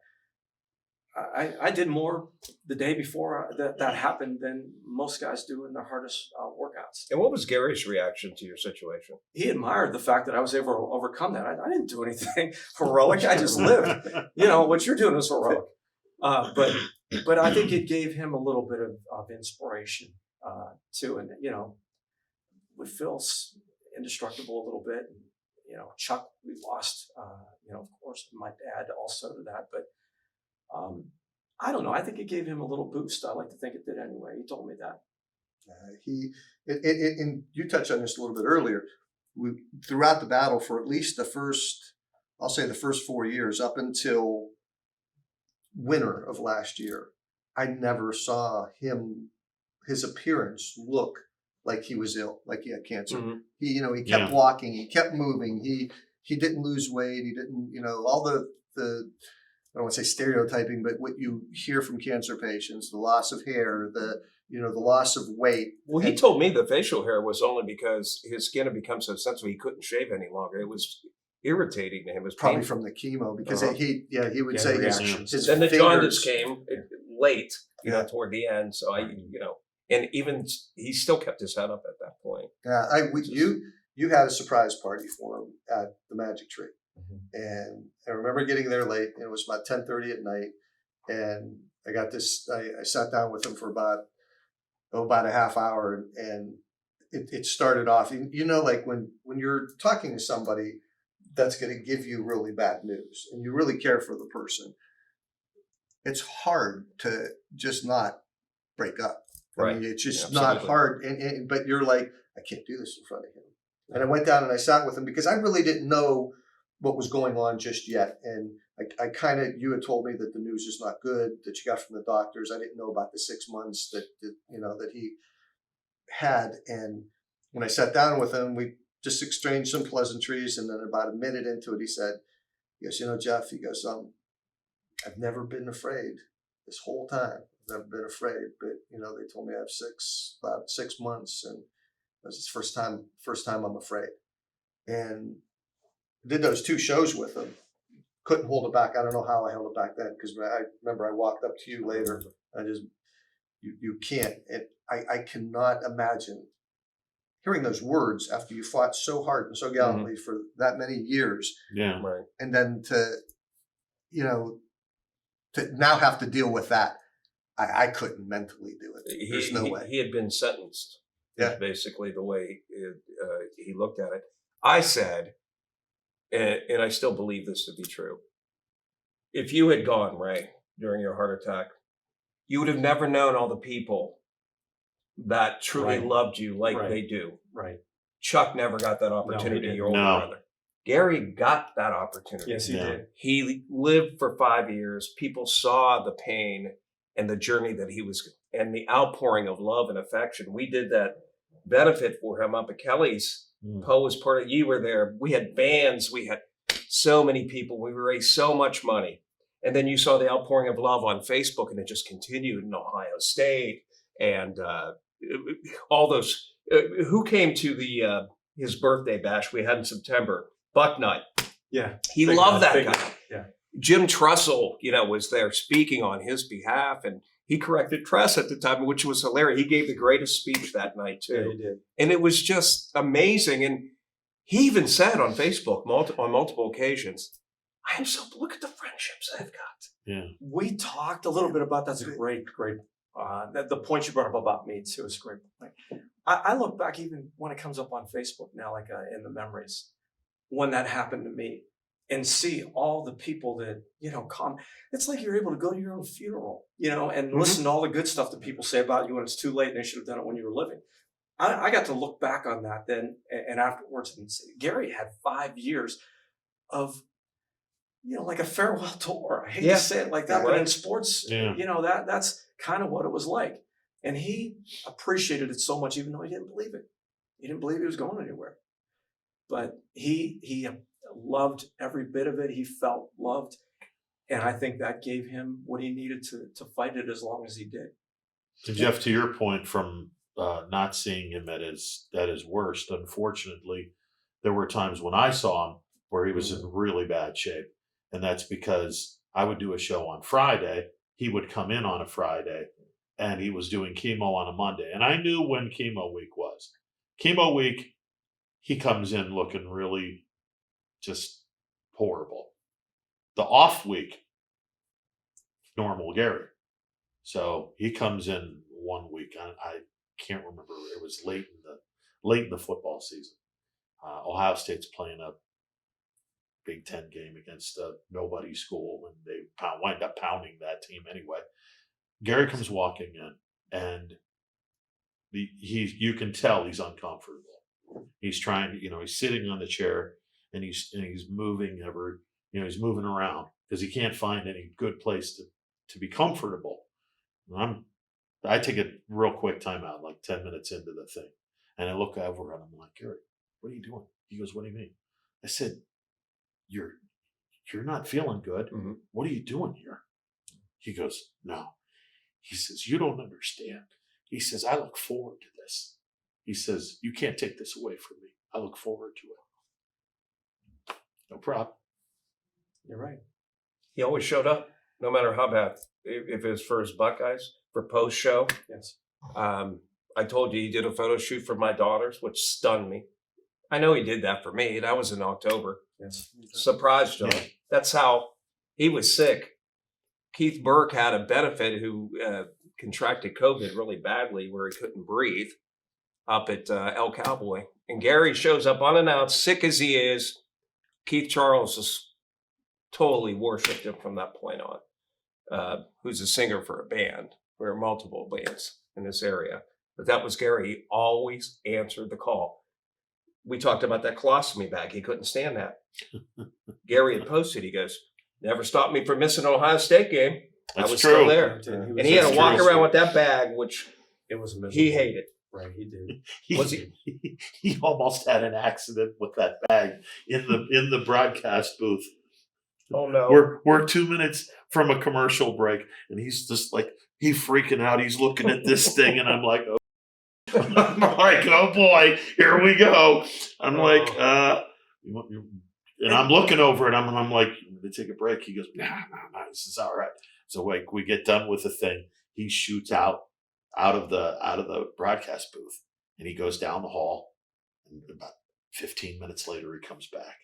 I did more the day before that happened than most guys do in their hardest workouts. And what was Gary's reaction to your situation? He admired the fact that I was able to overcome that. I didn't do anything heroic. I just lived. What you're doing is heroic. But I think it gave him a little bit of inspiration too. And, with Phil's indestructible a little bit. And, Chuck, we lost, of course, my dad also to that. But I don't know. I think it gave him a little boost. I like to think it did anyway. He told me that. And you touched on this a little bit earlier. Throughout the battle, for at least the first 4 years, up until winter of last year, I never saw his appearance look like he was ill, like he had cancer. Mm-hmm. He kept walking, he kept moving, he didn't lose weight, he didn't, all the I don't want to say stereotyping, but what you hear from cancer patients, the loss of hair, the loss of weight. Well, he told me the facial hair was only because his skin had become so sensitive he couldn't shave any longer. It was irritating to him. It was Probably painful. from the chemo, because he would Yeah, say reactions. his Then the fingers, jaundice came late, toward the end. So and even he still kept his head up at that point. Yeah, you had a surprise party for him at the Magic Tree. Mm-hmm. And I remember getting there late, and it was about 10:30 at night. And I got this, I sat down with him for about a half hour, and it started off, like when you're talking to somebody that's going to give you really bad news and you really care for the person, it's hard to just not break up. Right. I mean, it's just Absolutely. not hard. But you're like, I can't do this in front of him. And I went down and I sat with him because I really didn't know what was going on just yet. And I kind of, you had told me that the news is not good that you got from the doctors. I didn't know about the 6 months that he had. And when I sat down with him, we just exchanged some pleasantries. And then about a minute into it, he goes, Jeff, he goes, I've never been afraid this whole time. I've never been afraid, but they told me I have about 6 months, and it was his first time I'm afraid. And did those 2 shows with him. Couldn't hold it back. I don't know how I held it back then, because I remember I walked up to you later. You can't. And I cannot imagine hearing those words after you fought so hard and so gallantly for that many years. Yeah. Right. And then to now have to deal with that. I couldn't mentally do it. There's no way. He had been sentenced. Yeah. Is basically the way he looked at it. I said, and I still believe this to be true, if you had gone, Ray, during your heart attack, you would have never known all the people that truly loved you like they do. Right. Chuck never got that opportunity, didn't. your older brother. Gary got that opportunity. Yes, he did. He lived for 5 years. People saw the pain and the journey that he was, and the outpouring of love and affection. We did that benefit for him up at Kelly's. Poe was part of, you were there. We had bands. We had so many people. We raised so much money. And then you saw the outpouring of love on Facebook, and it just continued in Ohio State and all those. Who came to his birthday bash we had in September? Bucknut. Yeah. He Big loved guy, that big guy. guy. Yeah. Jim Trussell, was there speaking on his behalf, and he corrected Tress at the time, which was hilarious. He gave the greatest speech that night too. Yeah, he did. And it was just amazing. And he even said on Facebook on multiple occasions, I am so, look at the friendships I've got. Yeah. We talked a little bit about that's a great. The point you brought up about me too is a great point. I look back even when it comes up on Facebook now, like in the memories, when that happened to me, and see all the people that, come. It's like you're able to go to your own funeral, and listen to all the good stuff that people say about you when it's too late and they should have done it when you were living. I got to look back on that then and afterwards and say, Gary had 5 years of, like a farewell tour. I hate Yeah. to say it like that, but Right. in sports, Yeah. that's kind of what it was like. And he appreciated it so much, even though he didn't believe it. He didn't believe he was going anywhere. But he loved every bit of it. He felt loved. And I think that gave him what he needed to fight it as long as he did. And Jeff, to your point from not seeing him at his worst, unfortunately, there were times when I saw him where he was in really bad shape. And that's because I would do a show on Friday. He would come in on a Friday and he was doing chemo on a Monday. And I knew when chemo week was. Chemo week, he comes in looking really just horrible. The off week, normal Gary. So he comes in 1 week. I can't remember. It was late in the football season. Ohio State's playing a Big Ten game against a nobody school, and they wind up pounding that team anyway. Gary comes walking in, and you can tell he's uncomfortable. He's trying to, he's sitting on the chair, and he's moving he's moving around because he can't find any good place to be comfortable. I take a real quick time out, like 10 minutes into the thing. And I look over and I'm like, Gary, what are you doing? He goes, what do you mean? I said, you're not feeling good. Mm-hmm. What are you doing here? He goes, no. He says, you don't understand. He says, I look forward to this. He says, you can't take this away from me. I look forward to it. No problem. You're right. He always showed up, no matter how bad. If it was for his Buckeyes, for post show. Yes. I told you he did a photo shoot for my daughters, which stunned me. I know he did that for me. That was in October. Yes. Surprised him. Yeah. That's how he was sick. Keith Burke had a benefit who contracted COVID really badly where he couldn't breathe up at El Cowboy. And Gary shows up unannounced, sick as he is. Keith Charles has totally worshipped him from that point on. Who's a singer for a band. There are multiple bands in this area. But that was Gary. He always answered the call. We talked about that colostomy bag. He couldn't stand that. Gary had posted, he goes, never stopped me from missing an Ohio State game. That's I was true. still there. And he had to walk around with that bag, which It was miserable. he hated. Right, he did. He almost had an accident with that bag in the broadcast booth. Oh, no. We're 2 minutes from a commercial break, and he's just like, he's freaking out. He's looking at this thing, and I'm like, oh. I'm like, oh boy, here we go. I'm like, and I'm looking over it. I'm like, they take a break. He goes, nah, this is all right. So like, we get done with the thing. He shoots out of the broadcast booth, and he goes down the hall. And about 15 minutes later, he comes back.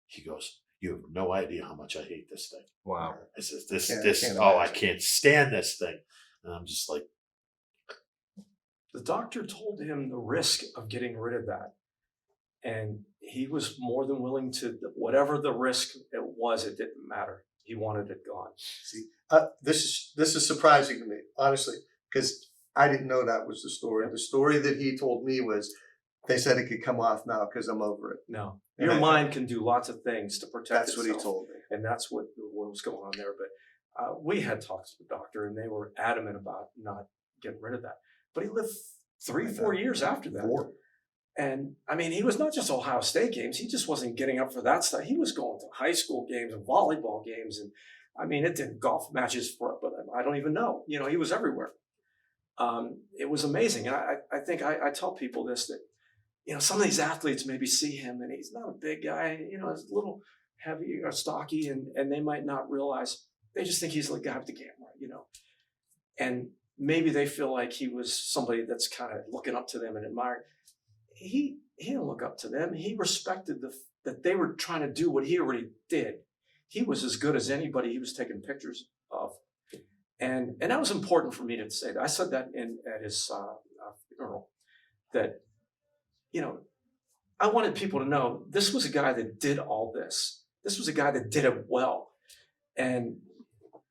He goes, you have no idea how much I hate this thing. Wow. I says, I can't stand this thing. And I'm just like, The doctor told him the risk of getting rid of that. And he was more than willing to, whatever the risk it was, it didn't matter. He wanted it gone. See, this is surprising to me, honestly, because I didn't know that was the story. The story that he told me was they said it could come off now because I'm over it. No, And your mind can do lots of things to protect That's what itself. he told me. And that's what was going on there. But we had talks with the doctor, and they were adamant about not getting rid of that. But he lived 3-4 years after that. 4. And I mean, he was not just Ohio State games. He just wasn't getting up for that stuff. He was going to high school games and volleyball games. And I mean, it did golf matches for, but I don't even know. You know, he was everywhere. It was amazing. And I think I tell people this, that, you know, some of these athletes maybe see him and he's not a big guy, you know, he's a little heavy or stocky, and they might not realize, they just think he's the guy with the camera, you know. And maybe they feel like he was somebody that's kind of looking up to them and admiring. He didn't look up to them. He respected that they were trying to do what he already did. He was as good as anybody he was taking pictures of. And that was important for me to say that. I said that at his funeral, that, you know, I wanted people to know this was a guy that did all this. This was a guy that did it well. And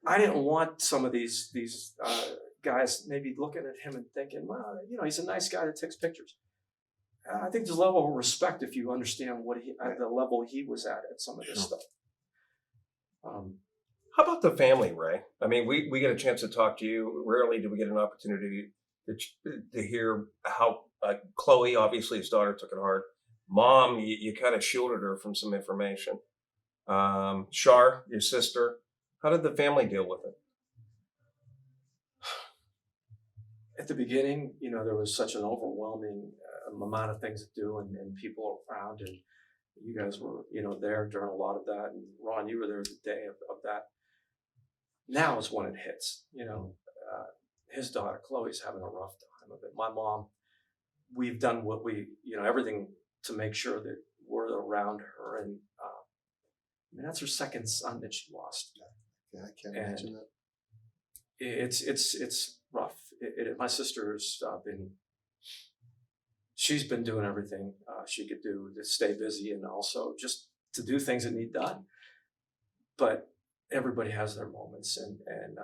I didn't want some of these guys maybe looking at him and thinking, well, he's a nice guy that takes pictures. I think there's a level of respect if you understand what at the level he was at some of this stuff. How about the family, Ray? I mean, we get a chance to talk to you. Rarely do we get an opportunity to hear how Chloe, obviously his daughter, took it hard. Mom, you kind of shielded her from some information. Shar, your sister, how did the family deal with it? At the beginning, there was such an overwhelming amount of things to do and people around, and you guys were, there during a lot of that. And Ron, you were there the day of that. Now is when it hits, his daughter, Chloe's having a rough time of it. My mom, we've done what everything to make sure that we're around her. And that's her second son that she lost. Yeah, I can't imagine that. It's rough. My sister's she's been doing everything she could do to stay busy and also just to do things that need done. But everybody has their moments, and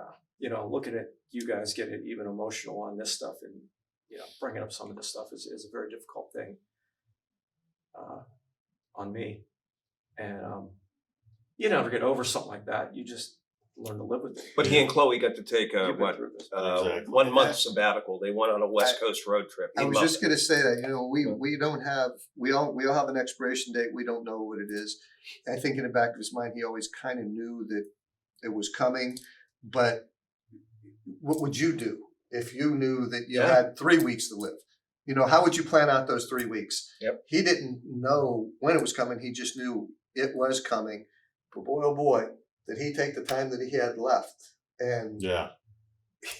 looking at you guys get even emotional on this stuff, and bringing up some of this stuff is a very difficult thing on me. And you never get over something like that. You just learn to live with it. But he and Chloe got to take Exactly. 1 month sabbatical. They went on a West Coast road trip. I was just going to say that, we don't have, we all have an expiration date. We don't know what it is. I think in the back of his mind, he always kind of knew that it was coming. But what would you do if you knew that you had 3 weeks to live? How would you plan out those 3 weeks? Yep. He didn't know when it was coming. He just knew it was coming. But boy, oh boy, did he take the time that he had left. And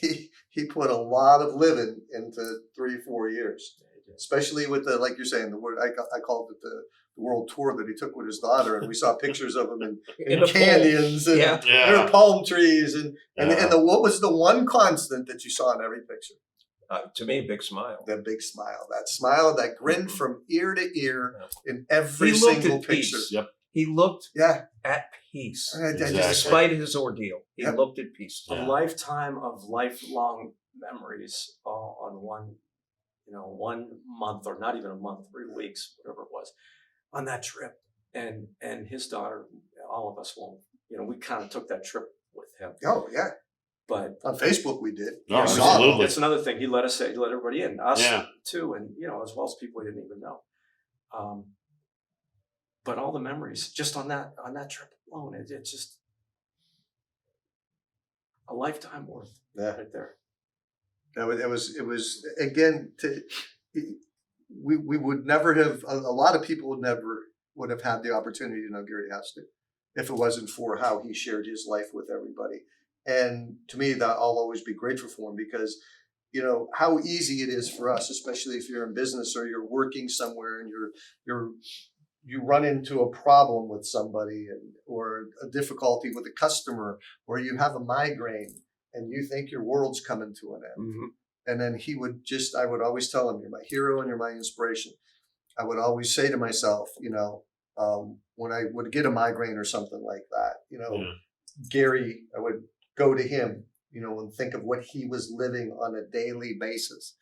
he put a lot of living into 3-4 years, especially with the, like you're saying, the word I called it the world tour that he took with his daughter, and we saw pictures of him in canyons and there were palm trees and what was the one constant that you saw in every picture? To me, a big smile. That big smile, that grin from ear to ear in every single picture. Yep. He looked at peace. Exactly. Despite his ordeal. He looked at peace. A lifetime of lifelong memories on one 1 month, or not even a month, 3 weeks, whatever it was, on that trip. And his daughter, all of us won't, we kind of took that trip with him. Oh, yeah. But on Facebook we did. No, absolutely. It's another thing. He let everybody in, us too, and as well as people we didn't even know. But all the memories just on that trip alone, it's just a lifetime worth right there. It was again. We would never have. A lot of people would have had the opportunity to know Gary Housteau if it wasn't for how he shared his life with everybody. And to me, that I'll always be grateful for him, because how easy it is for us, especially if you're in business or you're working somewhere and you run into a problem with somebody or a difficulty with a customer, or you have a migraine and you think your world's coming to an end. Mm-hmm. And then I would always tell him, you're my hero and you're my inspiration. I would always say to myself, when I would get a migraine or something like that, Gary, I would go to him, and think of what he was living on a daily basis.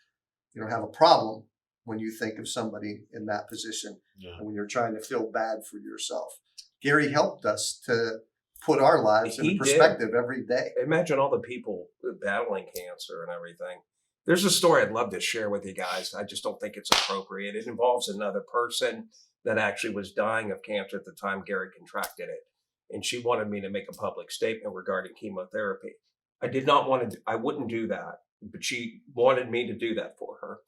You don't have a problem when you think of somebody in that position, and when you're trying to feel bad for yourself. Gary helped us to put our lives in perspective every day. Imagine all the people battling cancer and everything. There's a story I'd love to share with you guys. I just don't think it's appropriate. It involves another person that actually was dying of cancer at the time Gary contracted it. And she wanted me to make a public statement regarding chemotherapy. I did not want to, I wouldn't do that, but she wanted me to do that for her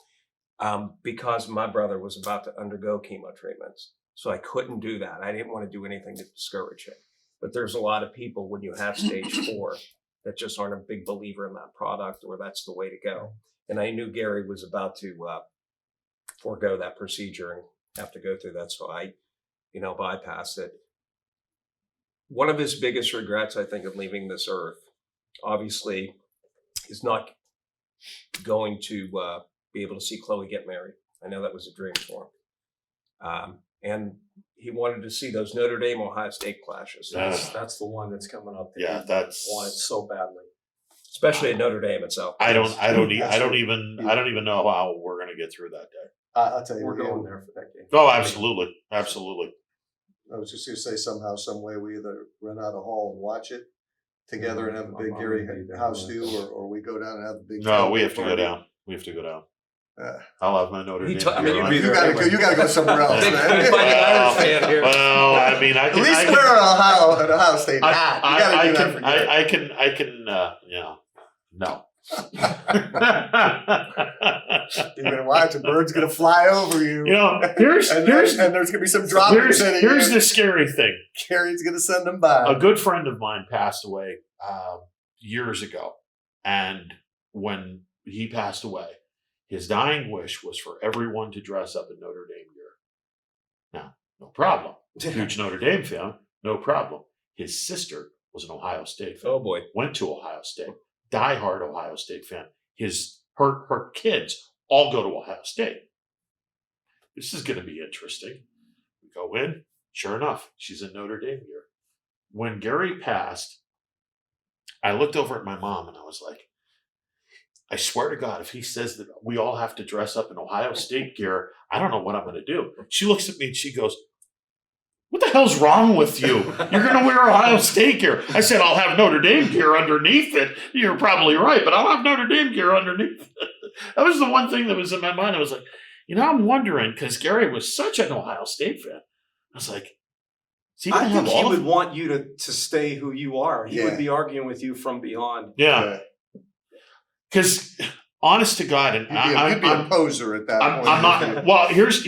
because my brother was about to undergo chemo treatments. So I couldn't do that. I didn't want to do anything to discourage him. But there's a lot of people when you have stage 4 that just aren't a big believer in that product, or that's the way to go. And I knew Gary was about to forego that procedure and have to go through that. So I, bypassed it. One of his biggest regrets, I think, of leaving this earth, obviously, is not going to be able to see Chloe get married. I know that was a dream for him. And he wanted to see those Notre Dame Ohio State clashes. That's the one that's coming up. Yeah, that's wanted so badly. especially at Notre Dame itself. I don't Absolutely. even know how we're going to get through that day. I'll tell you, We're going there for that game. Oh, absolutely. Absolutely. I was just going to say somehow, some way, we either rent out a hall and watch it together and have a big I'm Gary gonna be there. Housteau, or we go down and have a big. No, we tailgate have to go party. down. We have to go down. Uh, I'll have my Notre He Dame. t- I mean, gear you'd on. be you there gotta anyway. go. You gotta go somewhere else, They man. couldn't find an Irish fan here. Well, I mean, I At can. least I we're can, at Ohio State. hat. You gotta do that for Gary. I can. Yeah. No. You're gonna watch a bird's gonna fly over you. You know, here's and there's gonna be some droppings in it. here's the scary thing. Gary's gonna send them by. A good friend of mine passed away years ago, and when he passed away, his dying wish was for everyone to dress up in Notre Dame gear. Now, no problem. Huge Notre Dame fan, no problem. His sister was an Ohio State fan. Oh boy. Went to Ohio State. Diehard Ohio State fan. Her kids all go to Ohio State. This is going to be interesting. We go in. Sure enough, she's in Notre Dame gear. When Gary passed, I looked over at my mom and I was like, I swear to God, if he says that we all have to dress up in Ohio State gear, I don't know what I'm going to do. She looks at me and she goes, what the hell's wrong with you? You're going to wear Ohio State gear. I said, I'll have Notre Dame gear underneath it. You're probably right, but I'll have Notre Dame gear underneath it. That was the one thing that was in my mind. I was like, I'm wondering, because Gary was such an Ohio State fan. I was like, is he going I to think have he all would of want you to stay who you are. He Yeah. would be arguing with you from beyond. Yeah. Because honest to God, and You'd be a poser at that point. I'm not. Well, here's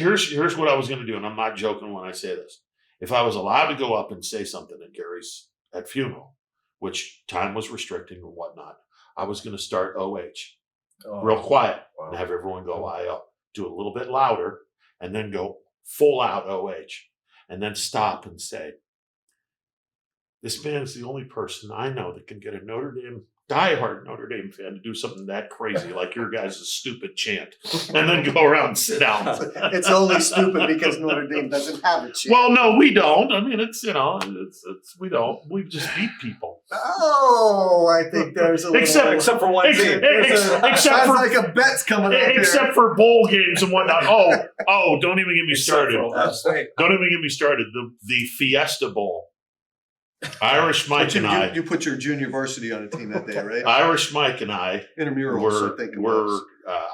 what I was going to do, and I'm not joking when I say this. If I was allowed to go up and say something at Gary's funeral, which time was restricting and whatnot, I was going to start OH real quiet Wow. and have everyone go IL, do a little bit louder, and then go full out OH, and then stop and say, "This man is the only person I know that can get a diehard Notre Dame fan to do something that crazy like your guys' stupid chant, and then go around and sit down." It's only stupid because Notre Dame doesn't have a chance. Well, no, we don't. I mean, it's we don't. We just beat people. Oh, I think there's a little. Except for one team. Except Except for for like a bet's coming up here. except for bowl games and whatnot. Oh, don't even get me started. Ohio State. Don't even get me started. The Fiesta Bowl. Irish Mike But and I. you put your junior varsity on a team that day, right? Irish Mike and I Intramurals, I think it were was.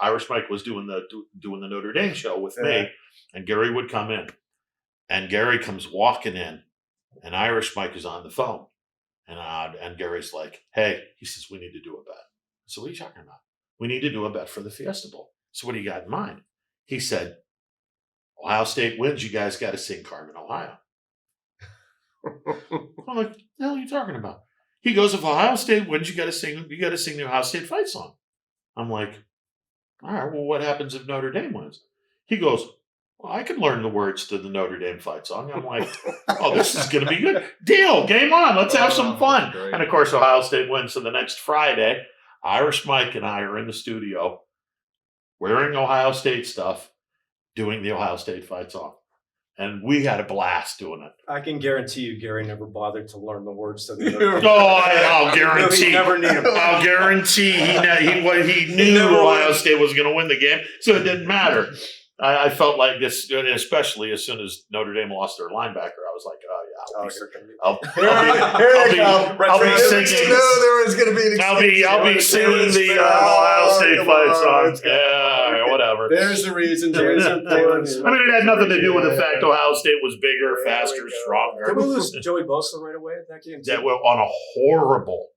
Irish Mike was doing the Notre Dame show with Yeah. me, and Gary would come in, and Gary comes walking in, and Irish Mike is on the phone, and Gary's like, "Hey," he says, "we need to do a bet." So what are you talking about? We need to do a bet for the Fiesta Bowl. So what do you got in mind? He said, Ohio State wins. You guys got to sing Carmen, Ohio. I'm like, the hell are you talking about? He goes, if Ohio State wins, you got to sing the Ohio State fight song. I'm like, all right, well, what happens if Notre Dame wins? He goes, well, I can learn the words to the Notre Dame fight song. I'm like, oh, this is going to be good. Deal, game on. Let's have some fun. Great. And of course, Ohio State wins. So the next Friday, Irish Mike and I are in the studio wearing Ohio State stuff, doing the Ohio State fight song. And we had a blast doing it. I can guarantee you, Gary never bothered to learn the words to the. I'll guarantee. He never needed them. I'll guarantee he knew never Ohio would. State was going to win the game, so it didn't matter. I felt like this, especially as soon as Notre Dame lost their linebacker. I was like, oh yeah, I'll be singing. There was going to be an I'll be singing the Ohio State fight song. Yeah, whatever. There's the reason. There's the reason. I mean, it had nothing to do with the fact Ohio State was bigger, faster, stronger. Did we lose Joey Bosa right away at that game? That were on a horrible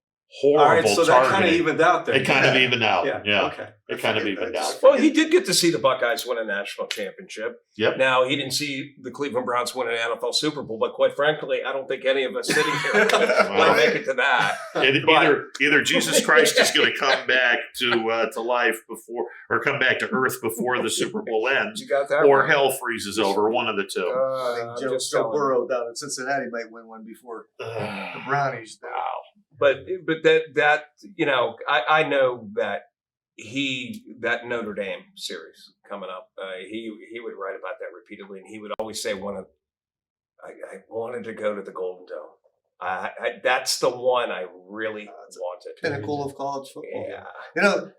All right, so that kind of targeting. evened out there. It kind of evened out. Yeah. Yeah. Okay. It kind of evened out. Well, he did get to see the Buckeyes win a national championship. Yep. Now, he didn't see the Cleveland Browns win an NFL Super Bowl, but quite frankly, I don't think any of us sitting here might make it to that. Either Jesus Christ is going to come back to life before, or come back to earth before the Super Bowl ends, You got that? or right? hell freezes over. One of the two. I think I'm Joe just telling you. Burrow down in Cincinnati might win one before the Brownies do. But that I know that that Notre Dame series coming up, he would write about that repeatedly, and he would always say I wanted to go to the Golden Dome. That's the one I really wanted. Pinnacle of college football. Yeah. You know,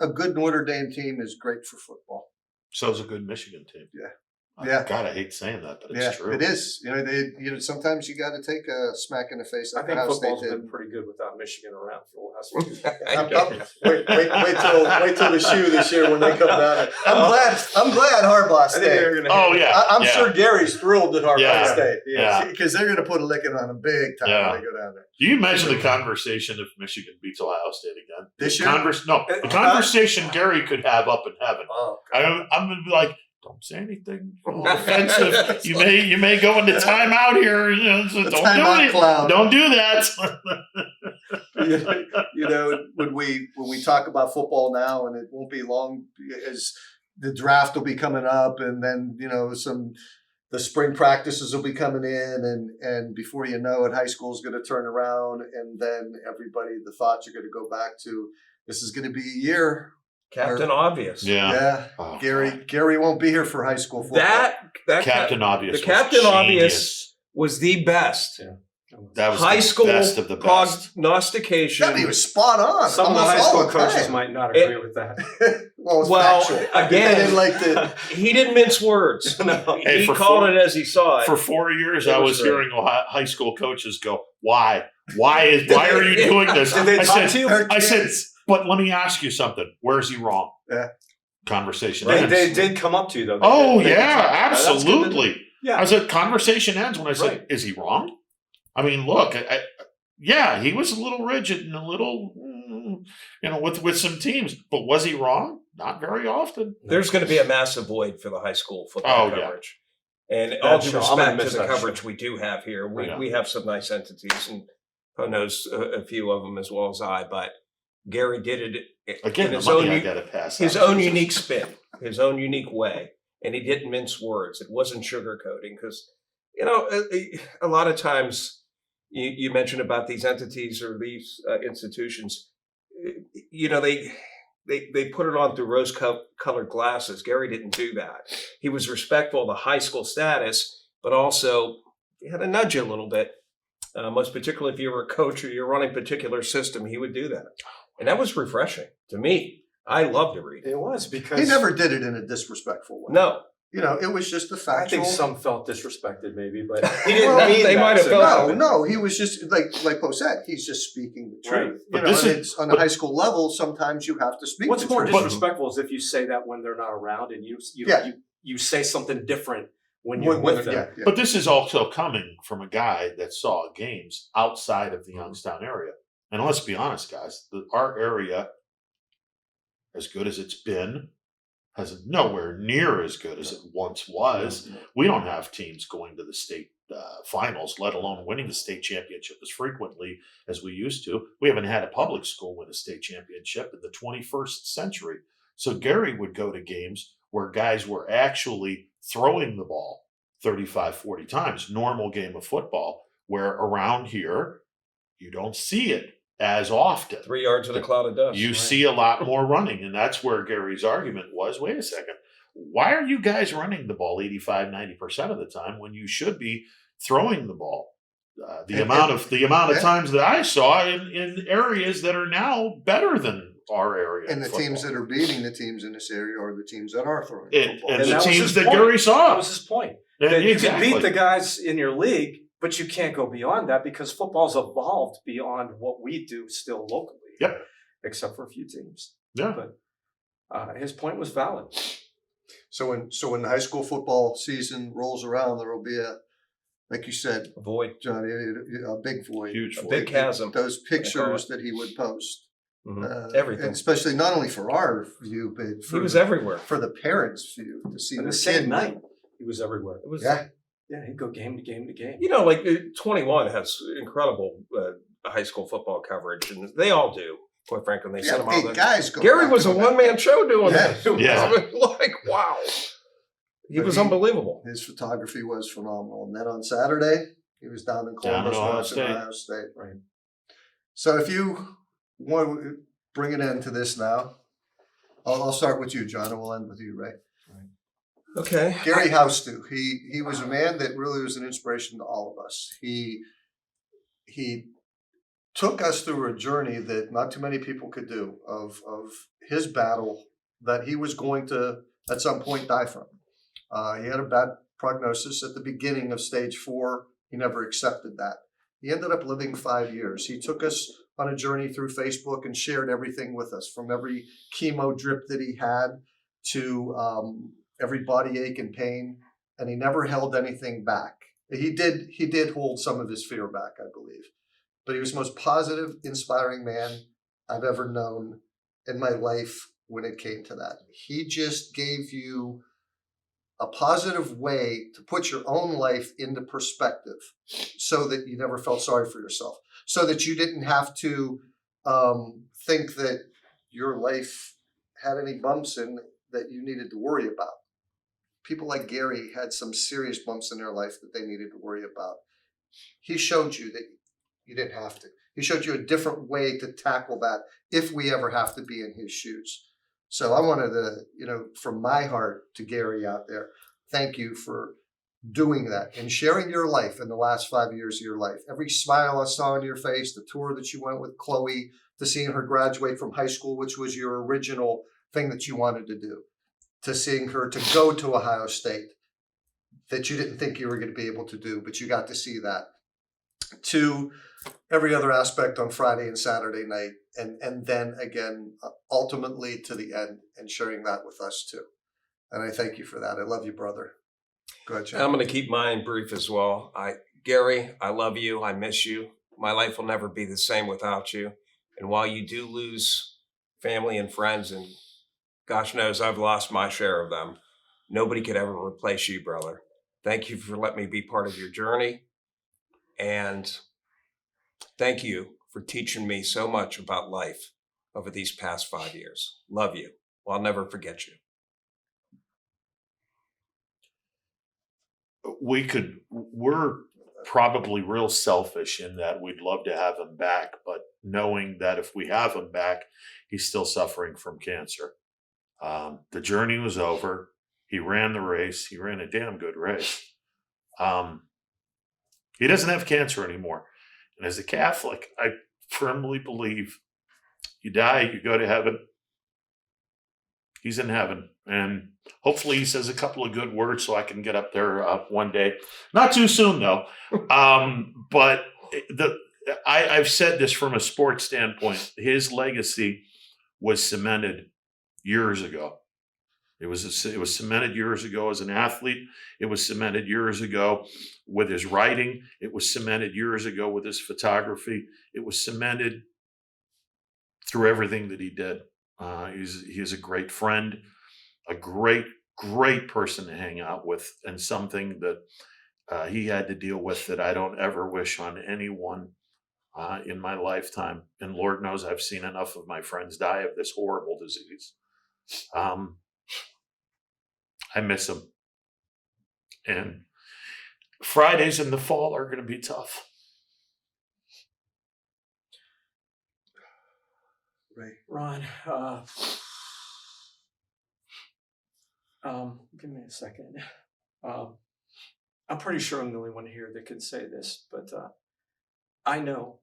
a good Notre Dame team is great for football. So is a good Michigan team. Yeah. Oh, Yeah. God, I hate saying that, but it's Yeah, true. it is. You know, sometimes you got to take a smack in the face. I Like think Ohio State football's did. been pretty good without Michigan around for the last few Wait till the shoe this year when they come down. I'm glad Harbaugh stayed. Oh, yeah. I'm yeah. sure Gary's thrilled that Harbaugh Yeah. stayed. Yeah. Because they're going to put a licking on him big time Yeah. when they go down there. Do you imagine the conversation if Michigan beats Ohio State again? This year? The conversation Gary could have up in heaven. Oh, I'm going to be like, don't say anything offensive. You may go into timeout here. You know, so The don't timeout do it. clown. Don't do that. you know, when we talk about football now, and it won't be long as the draft will be coming up, and then the spring practices will be coming in, and before you know it, high school is going to turn around, and then the thoughts are going to go back to this is going to be a year. Captain Obvious. Yeah. Yeah, Oh, Gary won't be here for high school football. That Captain Obvious. The was Captain genius. Obvious was the best. Yeah. That was High the school best of the best. prognostication. Yeah, he was spot on. Some of the almost high school all the coaches time. might not agree with that. Well, it's Well, factual. again- They didn't like the. He didn't mince words. No. Hey, He for called four- it as he saw it. For 4 years, It I was was great. hearing high school coaches go, "Why? Why are you doing this?" Did they I talk said, to you? Her I said, kids. but let me ask you something. Where is he wrong? Yeah. Conversation They, ends. they did come up to you though. They Oh did. They yeah, did. That's good to know. absolutely. Yeah. I said, conversation ends when I said, Right. "Is he wrong?" I mean, look, yeah, he was a little rigid and a little, with some teams, but was he wrong? Not very often. There's going to be a massive void for the high school football Oh, yeah. coverage. And That all due show, I'm gonna respect to miss the that coverage show. we do have here, Yeah. we have some nice entities, and who knows a few of them as well as I. But Gary did it Again, in the his money own I got to pass. his on. own unique spin, his own unique way, and he didn't mince words. It wasn't sugarcoating because a lot of times you mentioned about these entities or these institutions, they put it on through rose-colored glasses. Gary didn't do that. He was respectful of the high school status, but also he had to nudge you a little bit. Most particularly if you were a coach or you're running a particular system, he would do that. And that was refreshing to me. I loved to read it. It was because He never did it in a disrespectful way. No, It was just a I factual. think some felt disrespected, maybe, but he didn't Well, mean they that might have to- felt- No, he was just like Bo said. He's just speaking the Right. truth. But You know, this and is- it's on the high school level. Sometimes you have to speak. What's the more truth. disrespectful is if you say that when they're not around, and Yeah. you say something different when you're with them. Yeah. But this is also coming from a guy that saw games outside of the Youngstown area. And let's be honest, guys, our area, as good as it's been, has nowhere near as good as it once was. We don't have teams going to the state finals, let alone winning the state championship as frequently as we used to. We haven't had a public school win a state championship in the 21st century. So Gary would go to games where guys were actually throwing the ball 35, 40 times, normal game of football, where around here, you don't see it as often. 3 yards in a cloud of dust. You Right. see a lot more running, and that's where Gary's argument was, wait a second, why are you guys running the ball 85, 90% of the time when you should be throwing the ball? The amount of yeah. times that I saw in areas that are now better than our area. And in the teams football. that are beating the teams in this area are the teams that are throwing And football. the that was teams his that point. Gary That saw. was his point. Yeah, That you can exactly. beat the guys in your league, but you can't go beyond that because football's evolved beyond what we do still locally. Yep. Except for a few teams. Yeah. But his point was valid. So when the high school football season rolls around, there will be like you said, Void. Johnny, a big void, Huge A void. big chasm. Those pictures that he would post, Everything. and especially not only for our view, but He for was everywhere. for the parents' view to see And their the same kid night, he was everywhere. It was, Yeah, Yeah, he'd go game to game to game. 21 has incredible high school football coverage, and they all do. Quite frankly, they sent them all. hey, guys, go Gary back was to a that. one-man show doing Yeah. that. Yeah. I mean, wow. He But was he- unbelievable. His photography was phenomenal. And then on Saturday, he was down in Down in Columbus Ohio watching State. Ohio State. Right. So if you want to bring an end to this now, I'll start with you, John, and we'll end with you, Ray. Okay. Gary Housteau. He was a man that really was an inspiration to all of us. He he took us through a journey that not too many people could do of his battle that he was going to at some point die from. He had a bad prognosis at the beginning of stage 4. He never accepted that. He ended up living 5 years. He took us on a journey through Facebook and shared everything with us, from every chemo drip that he had to every body ache and pain, and he never held anything back. He did hold some of his fear back, I believe, but he was the most positive, inspiring man I've ever known in my life when it came to that. He just gave you a positive way to put your own life into perspective so that you never felt sorry for yourself, so that you didn't have to think that your life had any bumps in that you needed to worry about. People like Gary had some serious bumps in their life that they needed to worry about. He showed you that you didn't have to. He showed you a different way to tackle that if we ever have to be in his shoes. So I wanted to, from my heart to Gary out there, thank you for doing that and sharing your life in the last 5 years of your life. Every smile I saw on your face, the tour that you went with Chloe, to seeing her graduate from high school, which was your original thing that you wanted to do, to seeing her to go to Ohio State that you didn't think you were going to be able to do, but you got to see that, to every other aspect on Friday and Saturday night, and then again, ultimately to the end, and sharing that with us too. And I thank you for that. I love you, brother. Go ahead, Chad. I'm going to keep mine brief as well. Gary, I love you. I miss you. My life will never be the same without you. And while you do lose family and friends, and gosh knows I've lost my share of them, nobody could ever replace you, brother. Thank you for letting me be part of your journey. And thank you for teaching me so much about life over these past 5 years. Love you. Well, I'll never forget you. We're probably real selfish in that we'd love to have him back, but knowing that if we have him back, he's still suffering from cancer. The journey was over. He ran the race. He ran a damn good race. He doesn't have cancer anymore. And as a Catholic, I firmly believe you die, you go to heaven. He's in heaven. And hopefully he says a couple of good words so I can get up there one day. Not too soon, though. But I've said this from a sports standpoint. His legacy was cemented years ago. It was cemented years ago as an athlete. It was cemented years ago with his writing. It was cemented years ago with his photography. It was cemented through everything that he did. He's a great friend, a great person to hang out with, and something that he had to deal with that I don't ever wish on anyone in my lifetime. And Lord knows I've seen enough of my friends die of this horrible disease. I miss him. And Fridays in the fall are going to be tough. Right. Ron, give me a second. I'm pretty sure I'm the only one here that can say this, but I know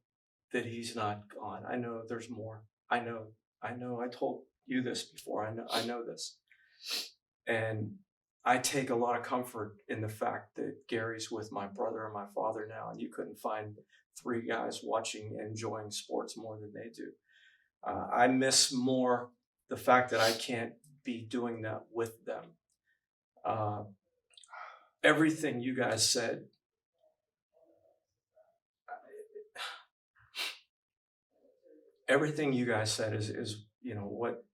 that he's not gone. I know there's more. I know. I told you this before. I know this. And I take a lot of comfort in the fact that Gary's with my brother and my father now, and you couldn't find 3 guys watching and enjoying sports more than they do. I miss more the fact that I can't be doing that with them. Everything you guys said, is what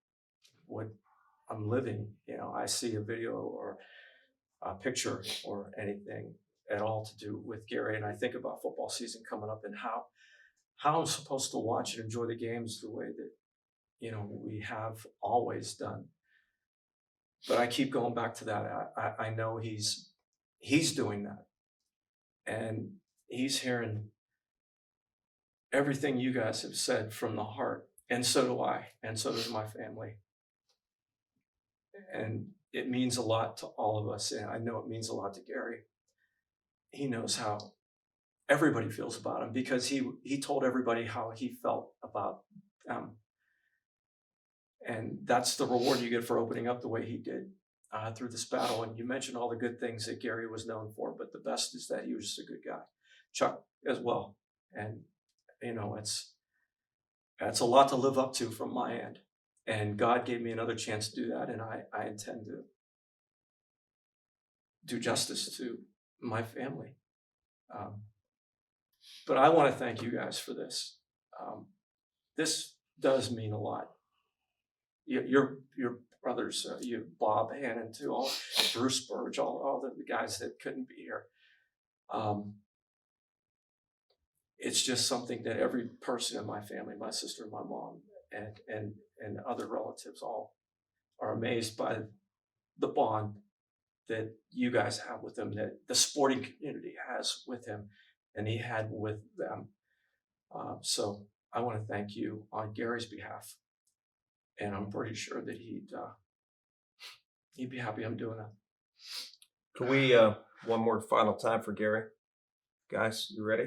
I'm living. I see a video or a picture or anything at all to do with Gary, and I think about football season coming up and how I'm supposed to watch and enjoy the games the way that we have always done. But I keep going back to that. I know he's doing that, and he's hearing everything you guys have said from the heart, and so do I, and so does my family. And it means a lot to all of us, and I know it means a lot to Gary. He knows how everybody feels about him, because he told everybody how he felt about them. And that's the reward you get for opening up the way he did through this battle. And you mentioned all the good things that Gary was known for, but the best is that he was just a good guy. Chuck as well. And, that's a lot to live up to from my end. And God gave me another chance to do that. And I intend to do justice to my family. But I want to thank you guys for this. This does mean a lot. Your brothers, you, Bob Hannon, too, all Bruce Burge, all the guys that couldn't be here. It's just something that every person in my family, my sister, my mom, and other relatives, all are amazed by the bond that you guys have with him, that the sporting community has with him, and he had with them. So I want to thank you on Gary's behalf. And I'm pretty sure that he'd be happy I'm doing that. Can we, one more final time for Gary? Guys, you ready?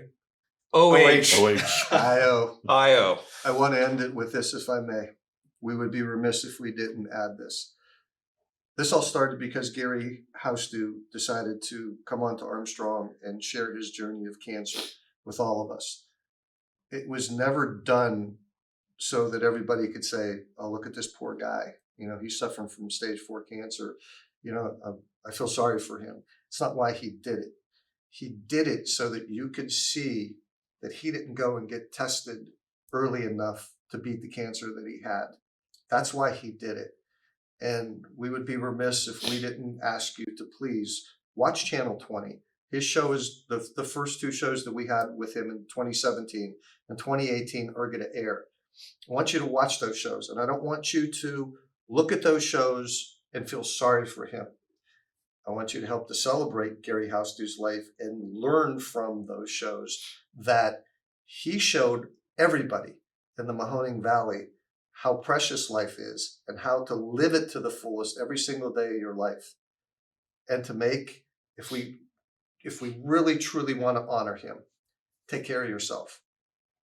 OH. IO. I want to end it with this, if I may. We would be remiss if we didn't add this. This all started because Gary Housteau decided to come on to Armstrong and share his journey of cancer with all of us. It was never done so that everybody could say, oh, look at this poor guy. He's suffering from stage 4 cancer. I feel sorry for him. It's not why he did it. He did it so that you could see that he didn't go and get tested early enough to beat the cancer that he had. That's why he did it. And we would be remiss if we didn't ask you to please watch Channel 20. His show is the first 2 shows that we had with him in 2017 and 2018 are going to air. I want you to watch those shows, and I don't want you to look at those shows and feel sorry for him. I want you to help to celebrate Gary Housteau's life and learn from those shows that he showed everybody in the Mahoning Valley how precious life is and how to live it to the fullest every single day of your life. And to make, if we really truly want to honor him, take care of yourself.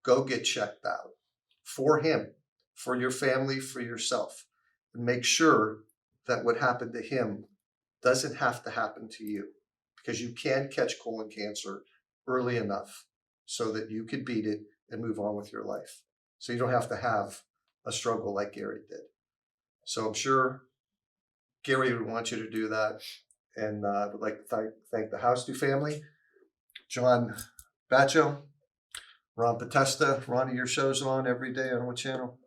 Go get checked out for him, for your family, for yourself, and make sure that what happened to him doesn't have to happen to you, because you can catch colon cancer early enough so that you could beat it and move on with your life. So you don't have to have a struggle like Gary did. So I'm sure Gary would want you to do that. And I would like to thank the Housteau family, John Batcho, Ron Potesta. Ronnie, your show's on every day on what channel?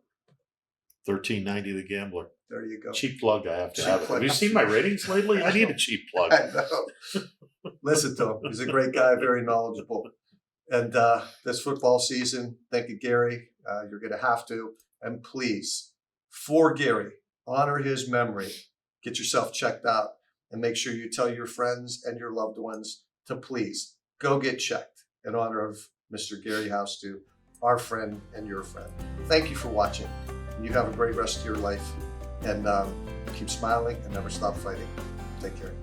1390 The Gambler. There you go. Cheap plug, I have to Cheap have it. plug. Have you seen my ratings lately? I need a cheap plug. I know. Listen to him. He's a great guy, very knowledgeable. And this football season, thank you, Gary. You're going to have to. And please, for Gary, honor his memory. Get yourself checked out and make sure you tell your friends and your loved ones to please go get checked in honor of Mr. Gary Housteau, our friend and your friend. Thank you for watching. You have a great rest of your life. And keep smiling and never stop fighting. Take care.